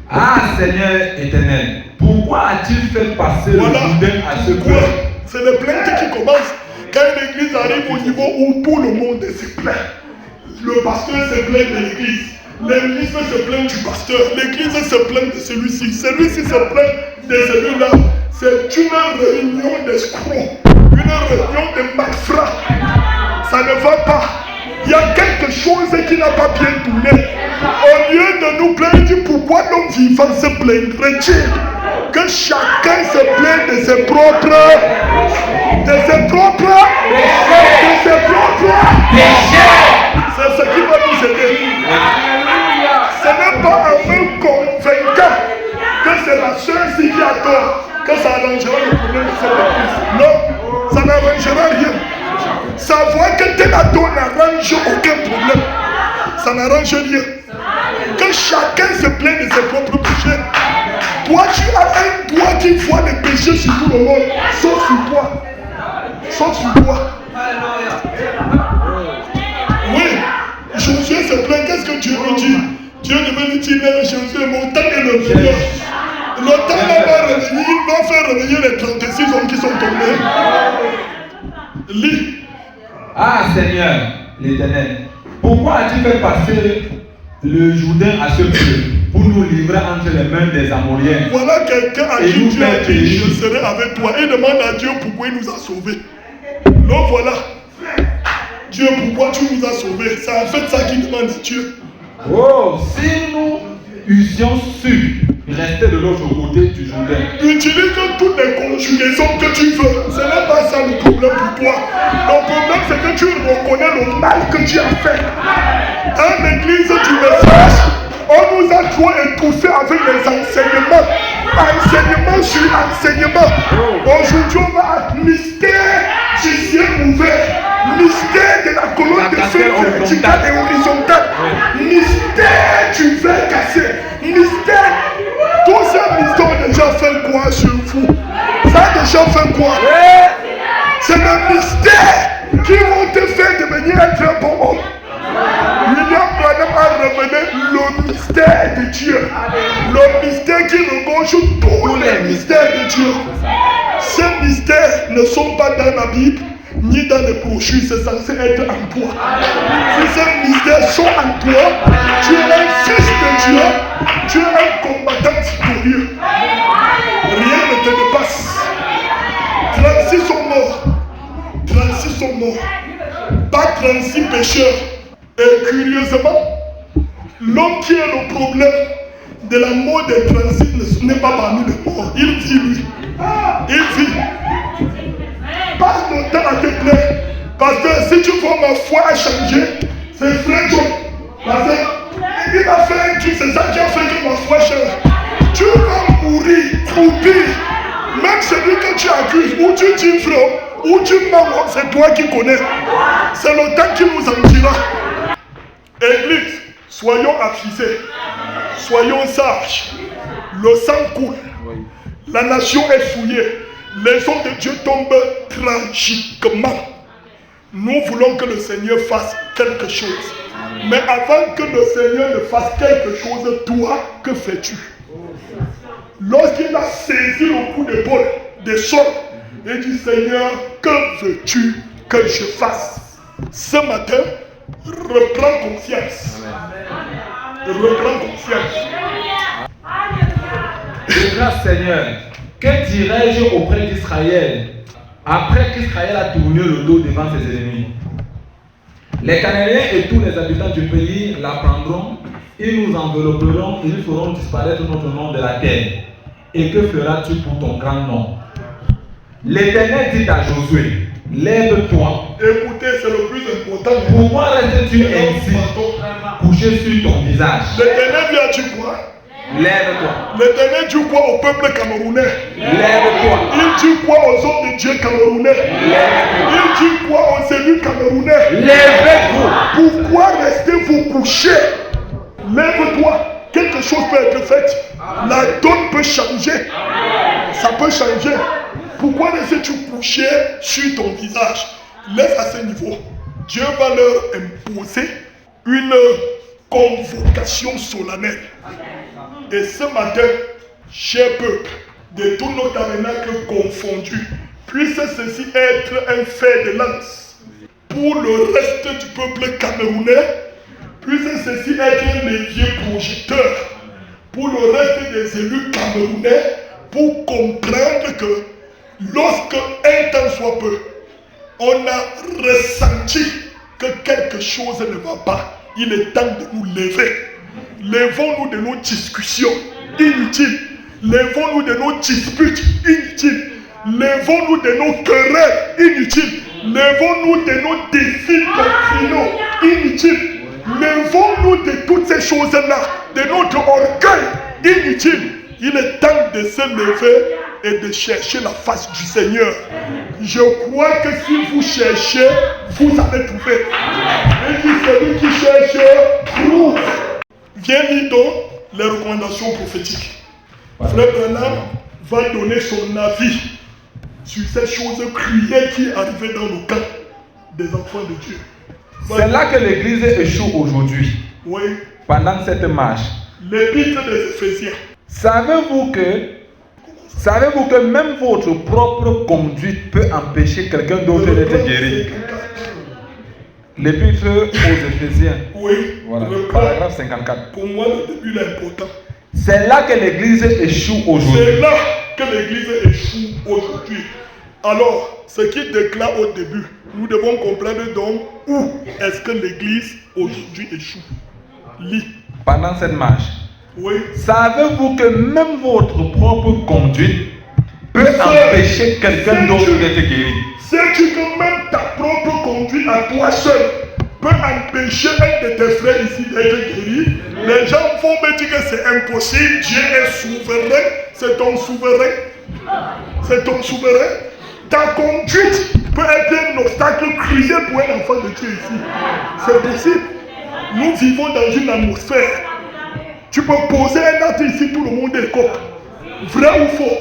ah Seigneur éternel, pourquoi as-tu fait passer le Jourdain à ce point? C'est les plaintes qui commencent. Quand l'église arrive au niveau où tout le monde se plaint. Le pasteur se plaint de l'église. L'église se plaint du pasteur. L'église se plaint de celui-ci. Celui-ci se plaint de celui-là. C'est une réunion d'escrocs. Une réunion de malfrats. Ça ne va pas. Il y a quelque chose qui n'a pas bien tourné. Au lieu de nous plaindre, pourquoi nos vivants se plaindraient-ils? Que chacun se plaigne de ses propres c'est ce qui va nous aider. Ce n'est pas en me convainquant que c'est la seule qui a tort que ça arrangera le problème de cette église. Non, ça n'arrangera rien. Savoir que tel ado n'arrange aucun problème, ça n'arrange rien. Que chacun se plaigne de ses propres péchés. Toi, tu as un doigt qui voit les péchés sur tout le monde, sauf sur toi. Sauf sur toi. Oui, Josué se plaint. Qu'est-ce que Dieu me dit? Dieu me dit, Josué, mon temps est le meilleur. Le temps va revenir, il va faire revenir les 36 hommes qui sont tombés. Lis. Ah Seigneur l'Éternel, pourquoi as-tu fait passer le Jourdain à ce point pour nous livrer entre les mains des Amoriens? Voilà quelqu'un à qui Dieu a dit, je serai avec toi. Il demande à Dieu pourquoi il nous a sauvés. Donc voilà. Dieu, pourquoi tu nous as sauvés? C'est en fait ça qu'il demande à Dieu. Oh, si nous eussions su rester de l'autre côté du Jourdain. Utilise toutes les conjugaisons que tu veux. Ce n'est pas ça le problème pour toi. Le problème c'est que tu reconnais le mal que tu as fait. Dans l'église du message, on nous a trop étouffés avec les enseignements. Enseignement sur enseignement. Aujourd'hui on va à mystère du ciel ouvert. Mystère de la colonne de feu verticale et horizontale. Mystère du verre cassé. Mystère. Tous ces mystères ont déjà fait quoi sur vous? Ça a déjà fait quoi? C'est le mystère qui vont te faire devenir un très bon homme. William Branham a révélé le mystère de Dieu. Le mystère qui regorge tous les mystères de Dieu. Ces mystères ne sont pas dans la Bible, ni dans les brochures, c'est censé être en toi. Si ces mystères sont en toi, tu es un fils de Dieu, tu es un combattant victorieux. Rien ne te dépasse. 36 sont morts. 36 sont morts. Pas 36 pécheurs. Et curieusement, l'homme qui est le problème de la mort des 36 n'est pas parmi les morts. Il vit, lui. Il vit. Passe mon temps à te plaire. Parce que si tu vois ma foi a changé, c'est Frère John. Parce qu'il a fait un truc, c'est ça qui a fait que ma foi change. Tu vas mourir, ou pire. Même celui que tu accuses, ou tu dis frère, ou tu mens, c'est toi qui connais. C'est le temps qui nous en dira. Église, soyons affisés, soyons sages. Le sang coule, la nation est souillée, les hommes de Dieu tombent tragiquement. Nous voulons que le Seigneur fasse quelque chose. Mais avant que le Seigneur ne fasse quelque chose, toi, que fais-tu? Lorsqu'il a saisi le coup d'épaule des Saul, il dit Seigneur, que veux-tu que je fasse? Ce matin, reprends conscience. Reprends conscience. Grâce Seigneur, que dirais-je auprès d'Israël après qu'Israël a tourné le dos devant ses ennemis? Les Cananéens et tous les habitants du pays l'apprendront, ils nous envelopperont et ils feront disparaître notre nom de la terre. Et que feras-tu pour ton grand nom? L'Éternel dit à Josué, lève-toi. Écoutez, c'est le plus important. Pourquoi restes-tu ainsi, couché sur ton visage? L'Éternel lui a dit quoi? Lève-toi. L'Éternel dit quoi au peuple camerounais? Lève-toi. Il dit quoi aux hommes de Dieu camerounais? Lève-toi. Il dit quoi aux élus camerounais? Lève-vous. Pourquoi restez-vous couchés? Lève-toi. Quelque chose peut être fait. La donne peut changer. Ça peut changer. Pourquoi restes-tu couché sur ton visage? Laisse à ce niveau. Dieu va leur imposer une convocation solennelle. Et ce matin, cher peuple, de tous nos tabernacles confondus, puisse ceci être un fer de lance pour le reste du peuple camerounais. Puisse ceci être un levier projecteur pour le reste des élus camerounais pour comprendre que lorsque un temps soit peu, on a ressenti que quelque chose ne va pas, il est temps de nous lever. Levons-nous de nos discussions inutiles. Levons-nous de nos disputes inutiles. Levons-nous de nos querelles inutiles. Levons-nous de nos défis doctrinaux inutiles. Levons-nous de toutes ces choses-là, de notre orgueil inutile. Il est temps de se lever et de chercher la face du Seigneur. Je crois que si vous cherchez, vous allez trouver. Et dit celui qui cherche, trouve. Viens lire donc les recommandations prophétiques. Frère Branham va donner son avis sur ces choses cruelles qui arrivaient dans le camp des enfants de Dieu. C'est là que l'Église échoue aujourd'hui. Oui. Pendant cette marche. L'épître des Éphésiens. Savez-vous que même votre propre conduite peut empêcher quelqu'un d'autre d'être guéri? L'épître aux Éphésiens. Oui. Voilà. Paragraphe 54. Pour moi, le début est important. C'est là que l'Église échoue aujourd'hui. C'est là que l'Église échoue aujourd'hui. Alors, ce qui déclare au début, nous devons comprendre donc où est-ce que l'Église aujourd'hui échoue. Lis. Pendant cette marche. Oui. Savez-vous que même votre propre conduite peut empêcher quelqu'un d'autre d'être guéri? Sais-tu que même ta propre conduite à toi seul peut empêcher un de tes frères ici d'être guéri? Les gens vont me dire que c'est impossible. Dieu est souverain. C'est ton souverain. C'est ton souverain. Ta conduite peut être un obstacle cruel pour un enfant de Dieu ici. C'est possible. Nous vivons dans une atmosphère. Tu peux poser un acte ici, tout le monde est coq. Vrai ou faux?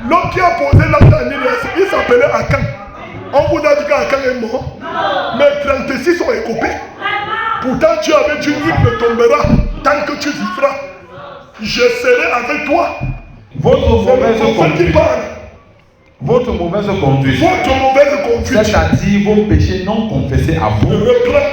L'homme qui a posé l'acte à Nidas, il s'appelait Akan. On vous a dit qu'Akan est mort. Mais 36 sont écopés. Pourtant Dieu avait dit, nul ne tombera tant que tu vivras. Je serai avec toi. Votre mauvaise conduite. Votre mauvaise conduite. Votre mauvaise conduite. C'est-à-dire vos péchés non confessés à vous. Reprends.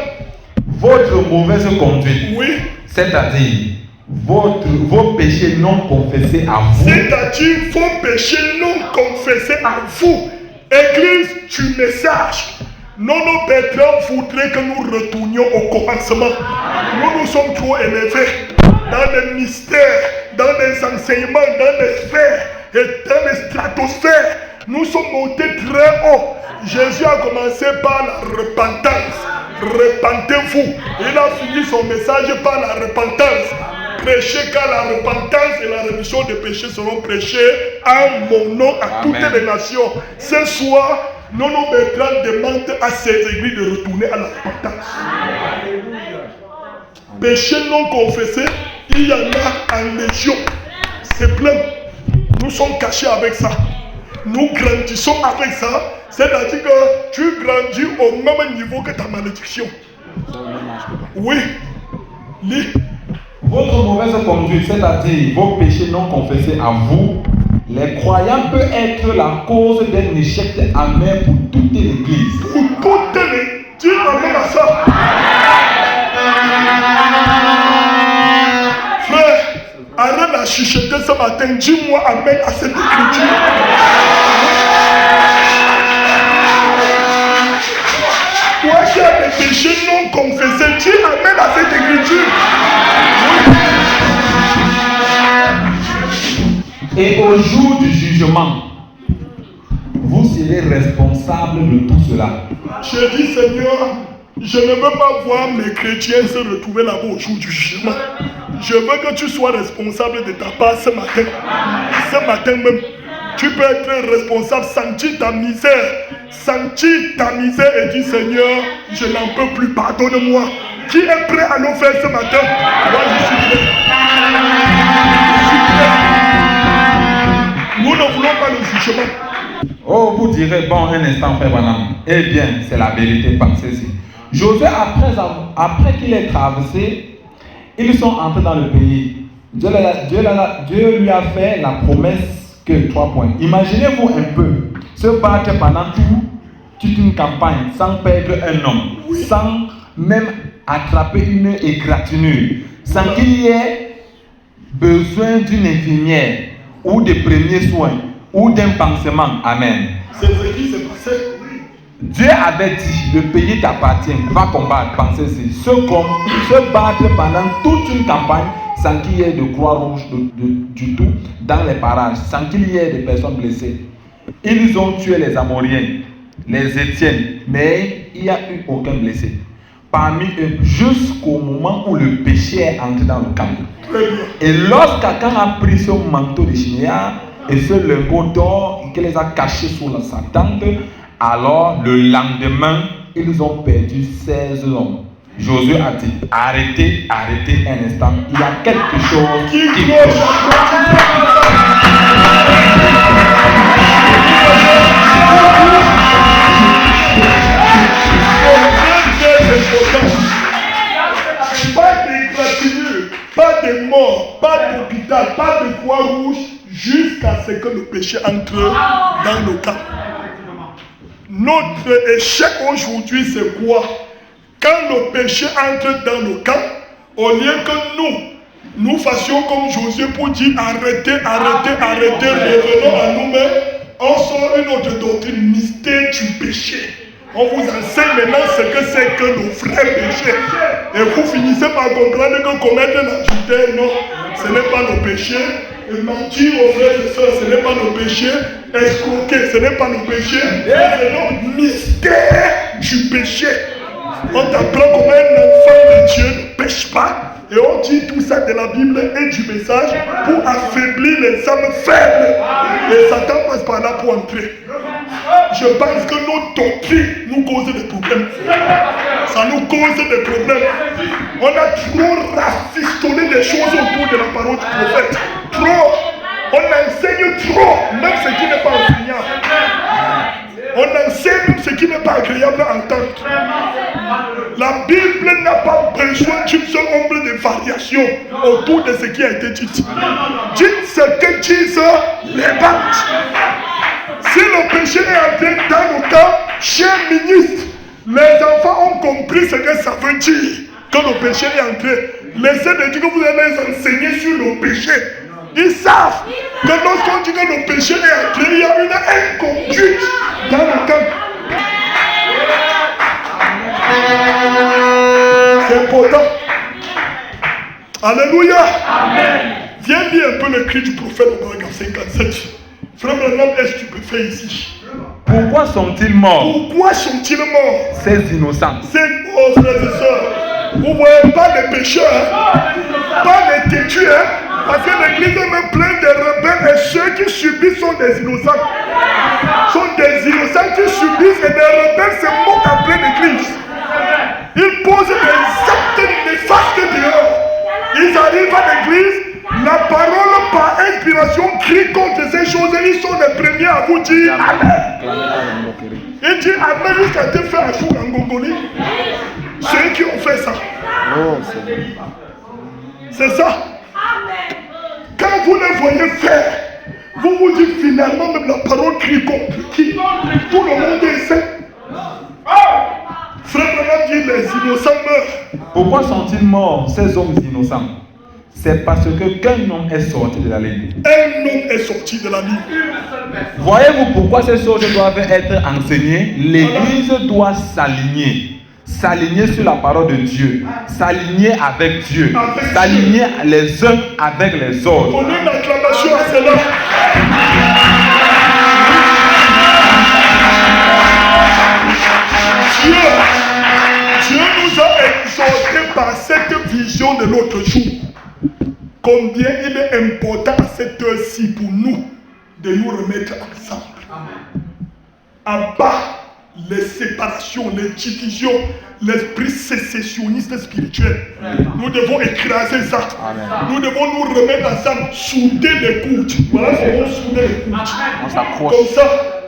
Votre mauvaise conduite. Oui. C'est-à-dire vos péchés non confessés à vous. C'est-à-dire vos péchés non confessés à vous. Église du message. Nono Bertrand voudrait que nous retournions au commencement. Nous sommes trop élevés dans les mystères, dans les enseignements, dans les sphères et dans les stratosphères. Nous sommes montés très haut. Jésus a commencé par la repentance. Repentez-vous. Il a fini son message par la repentance. Prêchez car la repentance et la rémission des péchés seront prêchés en mon nom à toutes les nations. Ce soir, Nono Bertrand demande à ses églises de retourner à la repentance. Péché non confessé, il y en a en légion. C'est plein. Nous sommes cachés avec ça. Nous grandissons avec ça. C'est-à-dire que tu grandis au même niveau que ta malédiction. Oui. Lis. Votre mauvaise conduite, c'est-à-dire vos péchés non confessés à vous, les croyants peuvent être la cause d'un échec amer pour toute l'église. Pour toute l'église. Dis amen à ça. Frère, arrête la chuchoter ce matin. Dis-moi amen à cette écriture. Toi qui as des péchés non confessés, dis amen à cette écriture. Et au jour du jugement, vous serez responsable de tout cela. Je dis Seigneur, je ne veux pas voir mes chrétiens se retrouver là-bas au jour du jugement. Je veux que tu sois responsable de ta part ce matin. Ce matin même, tu peux être responsable, sentir ta misère. Sentir ta misère et dire Seigneur, je n'en peux plus, pardonne-moi. Qui est prêt à le faire ce matin? Moi je suis prêt. Nous ne voulons pas le jugement. Oh, vous direz, bon, un instant, frère Branham. Eh bien, c'est la vérité, pensez-y. Josué, après qu'il ait traversé, ils sont entrés dans le pays. Dieu lui a fait la promesse que 3 points. Imaginez-vous un peu se battre pendant toute une campagne sans perdre un homme, sans même attraper une égratignure, sans qu'il y ait besoin d'une infirmière ou de premiers soins ou d'un pansement. Amen. C'est ce qui s'est passé. Dieu avait dit, le pays t'appartient, va combattre, pensez-y. Se battre pendant toute une campagne sans qu'il y ait de croix rouge du tout dans les parages, sans qu'il y ait de personnes blessées. Ils ont tué les Amoriens, les Étiennes, mais il n'y a eu aucun blessé. Parmi eux, jusqu'au moment où le péché est entré dans le camp. Et lorsqu'Akan a pris son manteau de chinéa et ce lingot d'or qu'il les a cachés sous sa tente, alors le lendemain, ils ont perdu 16 hommes. Josué a dit, arrêtez un instant, il y a quelque chose qui cloche. Pas d'égratignure, pas de mort, pas d'hôpital, pas de croix rouge, jusqu'à ce que le péché entre dans le camp. Notre échec aujourd'hui, c'est quoi? Quand le péché entre dans le camp, au lieu que nous fassions comme Josué pour dire arrêtez, revenons à nous-mêmes, on sort une autre doctrine, mystère du péché. On vous enseigne maintenant ce que c'est que le vrai péché. Et vous finissez par comprendre que commettre l'adultère, non, ce n'est pas le péché. Et mentir aux frères et sœurs, ce n'est pas le péché. Escroquer, ce n'est pas le péché. C'est le mystère du péché. On t'apprend comment un enfant de Dieu ne pêche pas. Et on dit tout ça de la Bible et du message pour affaiblir les âmes faibles. Et Satan passe par là pour entrer. Je pense que nos doctrines nous causent des problèmes. Ça nous cause des problèmes. On a trop rafistolé des choses autour de la parole du prophète. Trop. On enseigne trop, même ce qui n'est pas enseignable. On enseigne ce qui n'est pas agréable à entendre. La Bible n'a pas besoin d'une seule ombre de variation autour de ce qui a été dit. Dites ce que disent les bandes. Si le péché est entré dans nos camps, chers ministres, les enfants ont compris ce que ça veut dire quand le péché est entré. Laissez de dire que vous allez les enseigner sur le péché. Ils savent que lorsqu'on dit que le péché est entré, il y a une inconduite dans le camp. C'est important. Alléluia. Amen. Viens lire un peu le cri du prophète au paragraphe 57. Frère Branham est stupéfait ici. Pourquoi sont-ils morts? Pourquoi sont-ils morts? Ces innocents. Ces frères et sœurs, vous ne voyez pas les pécheurs, pas les têtus, parce que l'église est même pleine de rebelles et ceux qui subissent sont des innocents. Sont des innocents qui subissent et des rebelles se moquent en pleine église. Ils posent des actes néfastes dehors. Ils arrivent à l'église, la parole par inspiration crie contre ces choses et ils sont les premiers à vous dire Amen. Il dit Amen jusqu'à te faire un jour en Gongoli. Ceux qui ont fait ça. C'est ça. Quand vous les voyez faire, vous vous dites finalement même la parole crie contre qui? Tout le monde est saint. Frère Branham dit les innocents meurent. Pourquoi sont-ils morts, ces hommes innocents? C'est parce que qu'un homme est sorti de la ligne. Un homme est sorti de la ligne. Voyez-vous pourquoi ces choses doivent être enseignées? L'église doit s'aligner. S'aligner sur la parole de Dieu. S'aligner avec Dieu. S'aligner les uns avec les autres. Donnez une acclamation à cela. Dieu nous a exhortés par cette vision de l'autre jour. Combien il est important à cette heure-ci pour nous de nous remettre ensemble. À bas les séparations, les divisions, l'esprit sécessionniste spirituel. Nous devons écraser ça. Nous devons nous remettre ensemble, souder les coudes. Voilà comment souder les coudes. On s'accroche. Comme ça,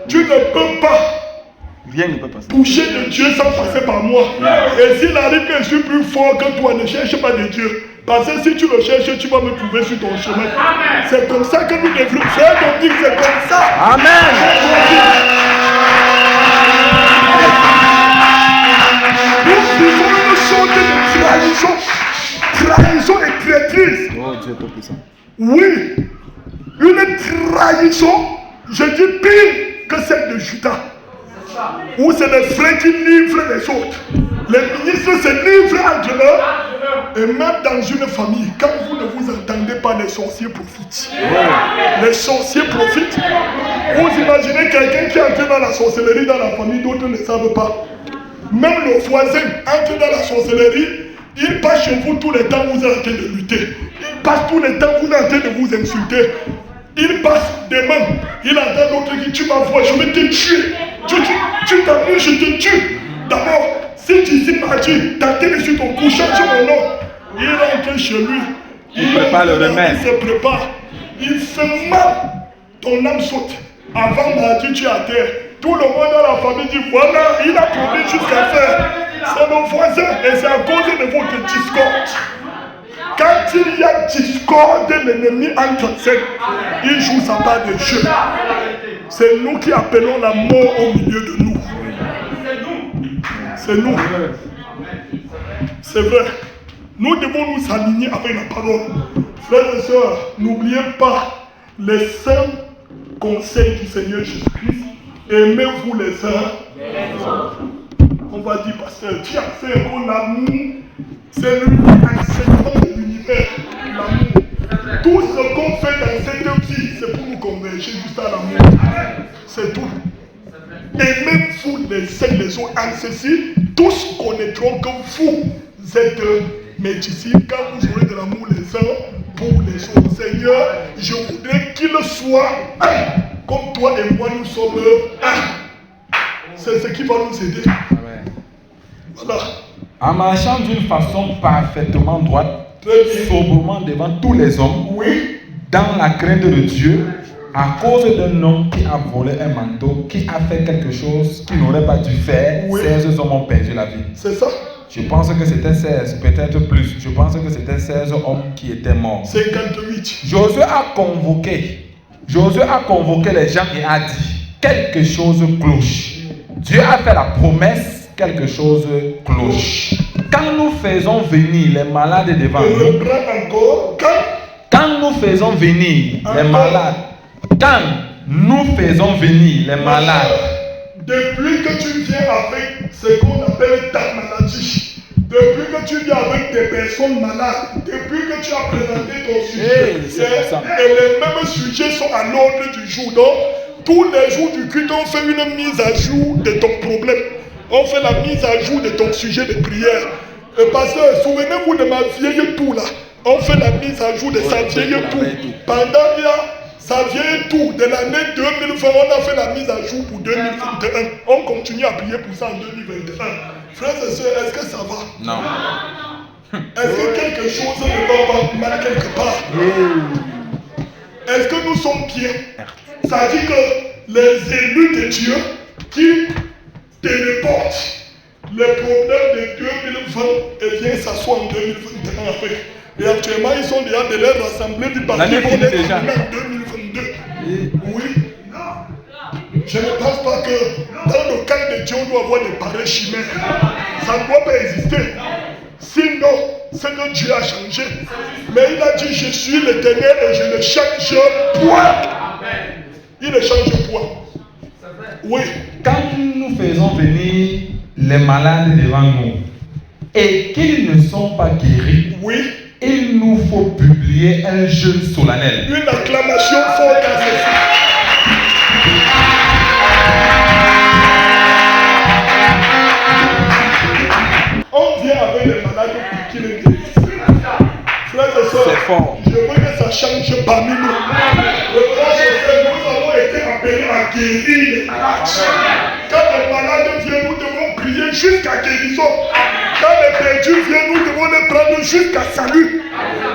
tu ne peux pas. Rien ne peut passer. Toucher de Dieu sans passer par moi. Et s'il arrive que je suis plus fort que toi, ne cherche pas de Dieu. Parce que si tu le cherches, tu vas me trouver sur ton chemin. C'est comme ça que nous devons faire. Donc dire c'est comme ça. Amen. Nous vivons une sorte de trahison et traîtrise. Oh Dieu tout puissant. Oui, une trahison, je dis pire que celle de Judas. Où c'est les frères qui livrent les autres. Les ministres se livrent entre eux. Et même dans une famille, quand vous ne vous entendez pas, les sorciers profitent. Les sorciers profitent. Vous imaginez quelqu'un qui entre dans la sorcellerie dans la famille, d'autres ne savent pas. Même le voisin entre dans la sorcellerie, il passe chez vous tout le temps, vous êtes en train de lutter. Il passe tout le temps, vous êtes en train de vous insulter. Il passe demain, il entend l'autre qui tu m'envoies, je vais te tuer. Tu t'amuses, je te tue. D'abord, si tu dis mardi, ta tête sur ton cou, change mon nom. Il rentre chez lui. Il prépare le remède. Il se prépare. Il fait mal. Ton âme saute. Avant mardi, tu es à terre. Tout le monde dans la famille dit voilà, il a promis jusqu'à faire. C'est nos voisins et c'est à cause de votre discorde. Quand il y a discorde, l'ennemi entre en scène. Il joue sa part de jeu. C'est nous qui appelons la mort au milieu de nous. C'est nous. C'est vrai. Nous devons nous aligner avec la parole. Frères et sœurs, n'oubliez pas les saints conseils du Seigneur Jésus-Christ. Aimez-vous les uns. On va dire, pasteur, tu as fait un amour. C'est l'enseignement de l'univers. L'amour. Tout ce qu'on fait dans cette vie, c'est pour nous converger juste à l'amour. C'est tout. Aimez-vous les uns les autres. En ceci, tous connaîtront que vous êtes mes disciples quand vous aurez de l'amour les uns pour les autres. Seigneur, je voudrais qu'ils soient un. Comme toi et moi, nous sommes un. C'est ce qui va nous aider. Amen. Voilà. En marchant d'une façon parfaitement droite, sobrement devant tous les hommes, oui, dans la crainte de Dieu, à cause d'un homme qui a volé un manteau, qui a fait quelque chose qu'il n'aurait pas dû faire, oui. 16 hommes ont perdu la vie. C'est ça. Je pense que c'était 16, peut-être plus. Je pense que c'était 16 hommes qui étaient morts. 58. Josué a convoqué les gens et a dit, quelque chose cloche. Dieu a fait la promesse, quelque chose cloche. Quand nous faisons venir les malades devant Je nous, reprends encore. quand nous faisons venir les malades, quand nous faisons venir les malades, Depuis que tu viens avec ce qu'on appelle ta maladie, depuis que tu viens avec des personnes malades, depuis que tu as présenté ton sujet, et les mêmes sujets sont à l'ordre du jour. Donc, tous les jours du culte, on fait une mise à jour de ton problème. On fait la mise à jour de ton sujet de prière. Pasteur, souvenez-vous de ma vieille tour là. On fait la mise à jour de sa vieille tour. Pendant sa vieille tour de l'année 2020, on a fait la mise à jour pour 2021. On continue à prier pour ça en 2021. Frères et sœurs, est-ce que ça va? non. Est-ce que quelque chose ne va pas mal quelque part? Est-ce que nous sommes bien? Ça dit que les élus de Dieu qui te reportent les problèmes de 2020 et viennent s'asseoir en 2021 après. Et actuellement, ils sont déjà de leur assemblée du parti pour les déjà en 2022. Oui. Je ne pense pas que dans le cadre de Dieu, on doit avoir des pareils chimères. Ça ne doit pas exister. Sinon, c'est que Dieu a changé. Mais il a dit, je suis l'Éternel et je ne change point. Il ne change point. Oui. Quand nous faisons venir les malades devant nous et qu'ils ne sont pas guéris, Oui. il nous faut publier un jeûne solennel. Une acclamation forte à ceci. On vient avec les malades pour qu'ils les guérissent. Frères et sœurs, C'est fort. je veux que ça change parmi nous. Nous avons été appelés à guérir les malades. Quand les malades viennent, nous devons prier jusqu'à guérison. Quand les perdus viennent, nous devons les prendre jusqu'à salut.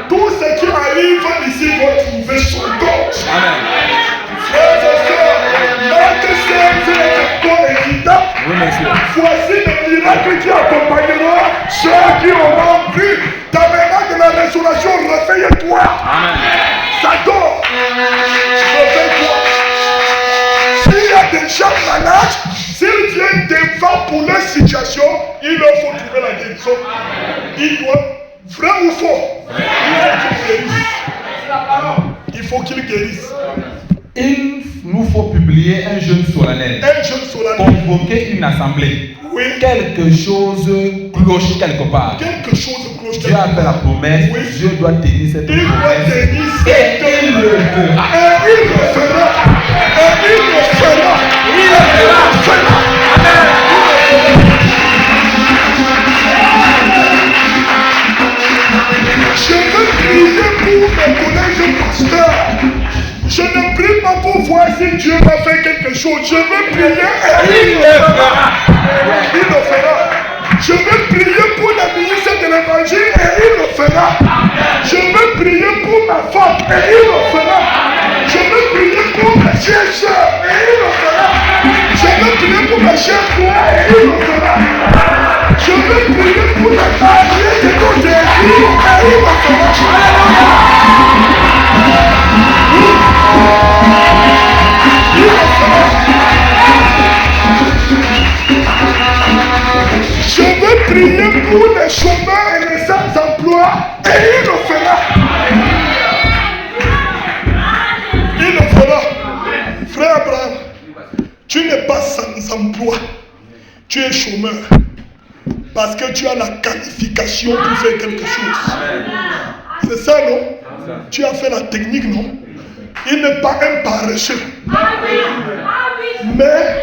Tout ce qui arrive ici doit trouver son compte. Amen. Frères et sœurs, notre service est encore évident. Oui, monsieur. Voici le miracle qui accompagnera ceux qui auront pris ta mémoire de la restauration. Réveille-toi. Amen. Ça dort. Réveille-toi. S'il y a des gens malades, s'ils viennent devant pour leur situation, il leur faut trouver la guérison. Il doit, vrai ou faux, il faut qu'ils guérissent. Il nous faut publier un jeûne solennel. Un jeune solennel. Convoquer une assemblée. Oui. Quelque chose cloche quelque part. Quelque chose cloche. Dieu a fait la promesse. Oui. Dieu doit tenir cette Il doit promesse. tenir Et cette il le fera. Et il le fera. Et il le fera. Il le fera. Je veux prier pour mes collègues pasteurs. Je ne prie pas pour voir si Dieu va faire quelque chose. Je veux prier et il le fera. Il le fera. Je veux prier pour la ministre de l'évangile et il le fera. Je veux prier pour ma femme et il le fera. Je veux prier pour ma chère soeur et il le fera. Je veux prier pour ma chère frère et il le fera. Je veux prier pour la mariée de nos églises et il le fera. Il le fera. Je veux prier pour les chômeurs et les sans-emploi et il le fera. Il le fera. Frère Abraham, tu n'es pas sans emploi. Tu es chômeur. Parce que tu as la qualification pour faire quelque chose. C'est ça, non? Tu as fait la technique, non? Il n'est pas un paresseux. Mais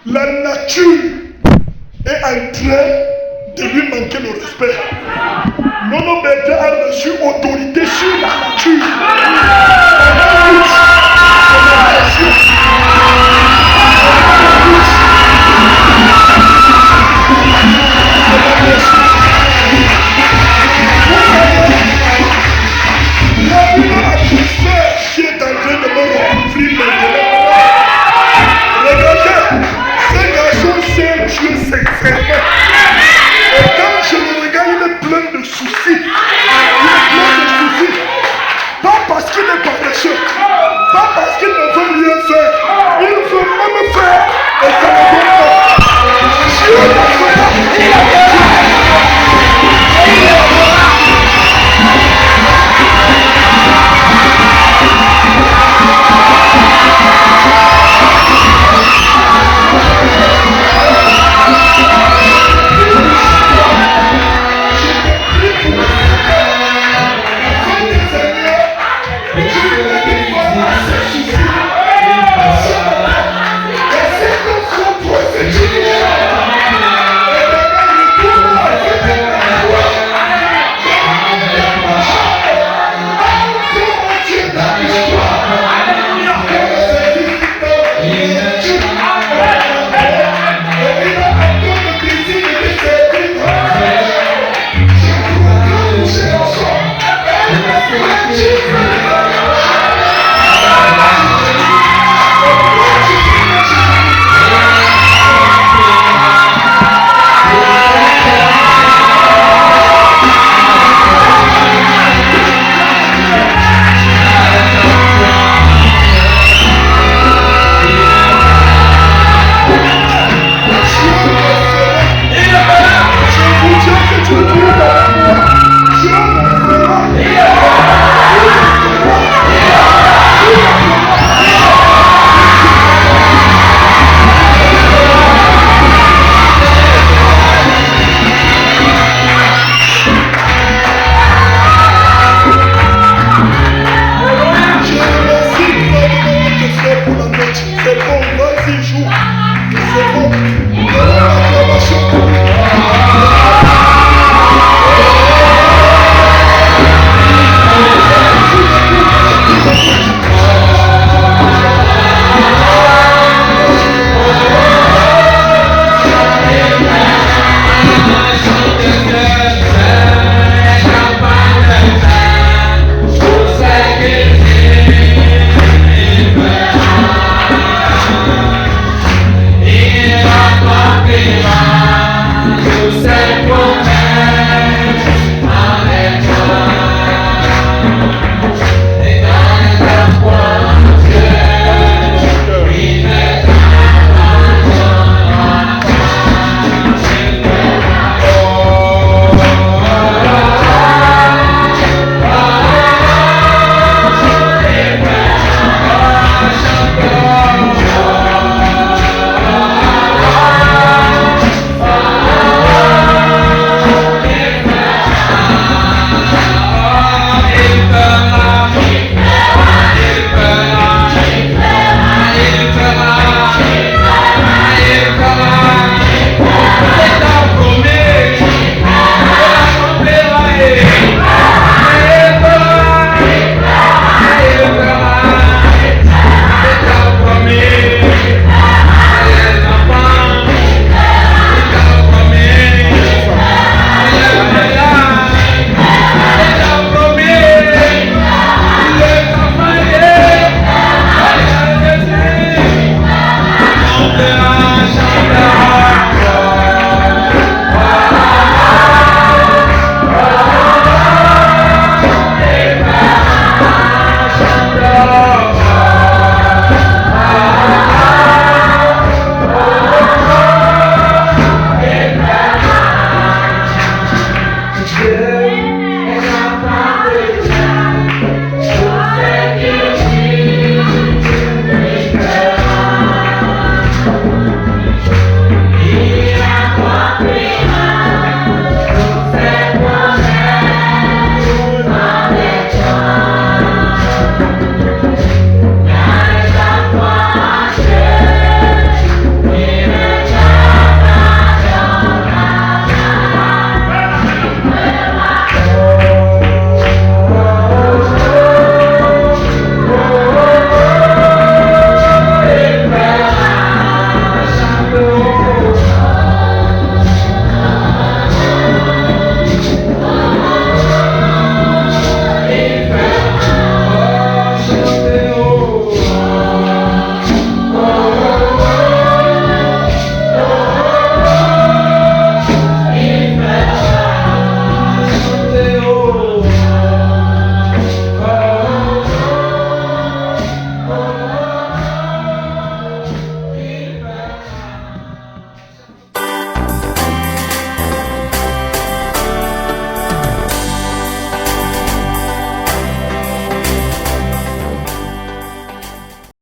la nature est en train de lui manquer le respect. Nono Bété a reçu autorité sur la nature. Qui est en train de me remplir maintenant. Regardez, ce garçon sait Dieu s'exprimer. Et quand je le regarde, il est plein de soucis. Il est plein de soucis Amen.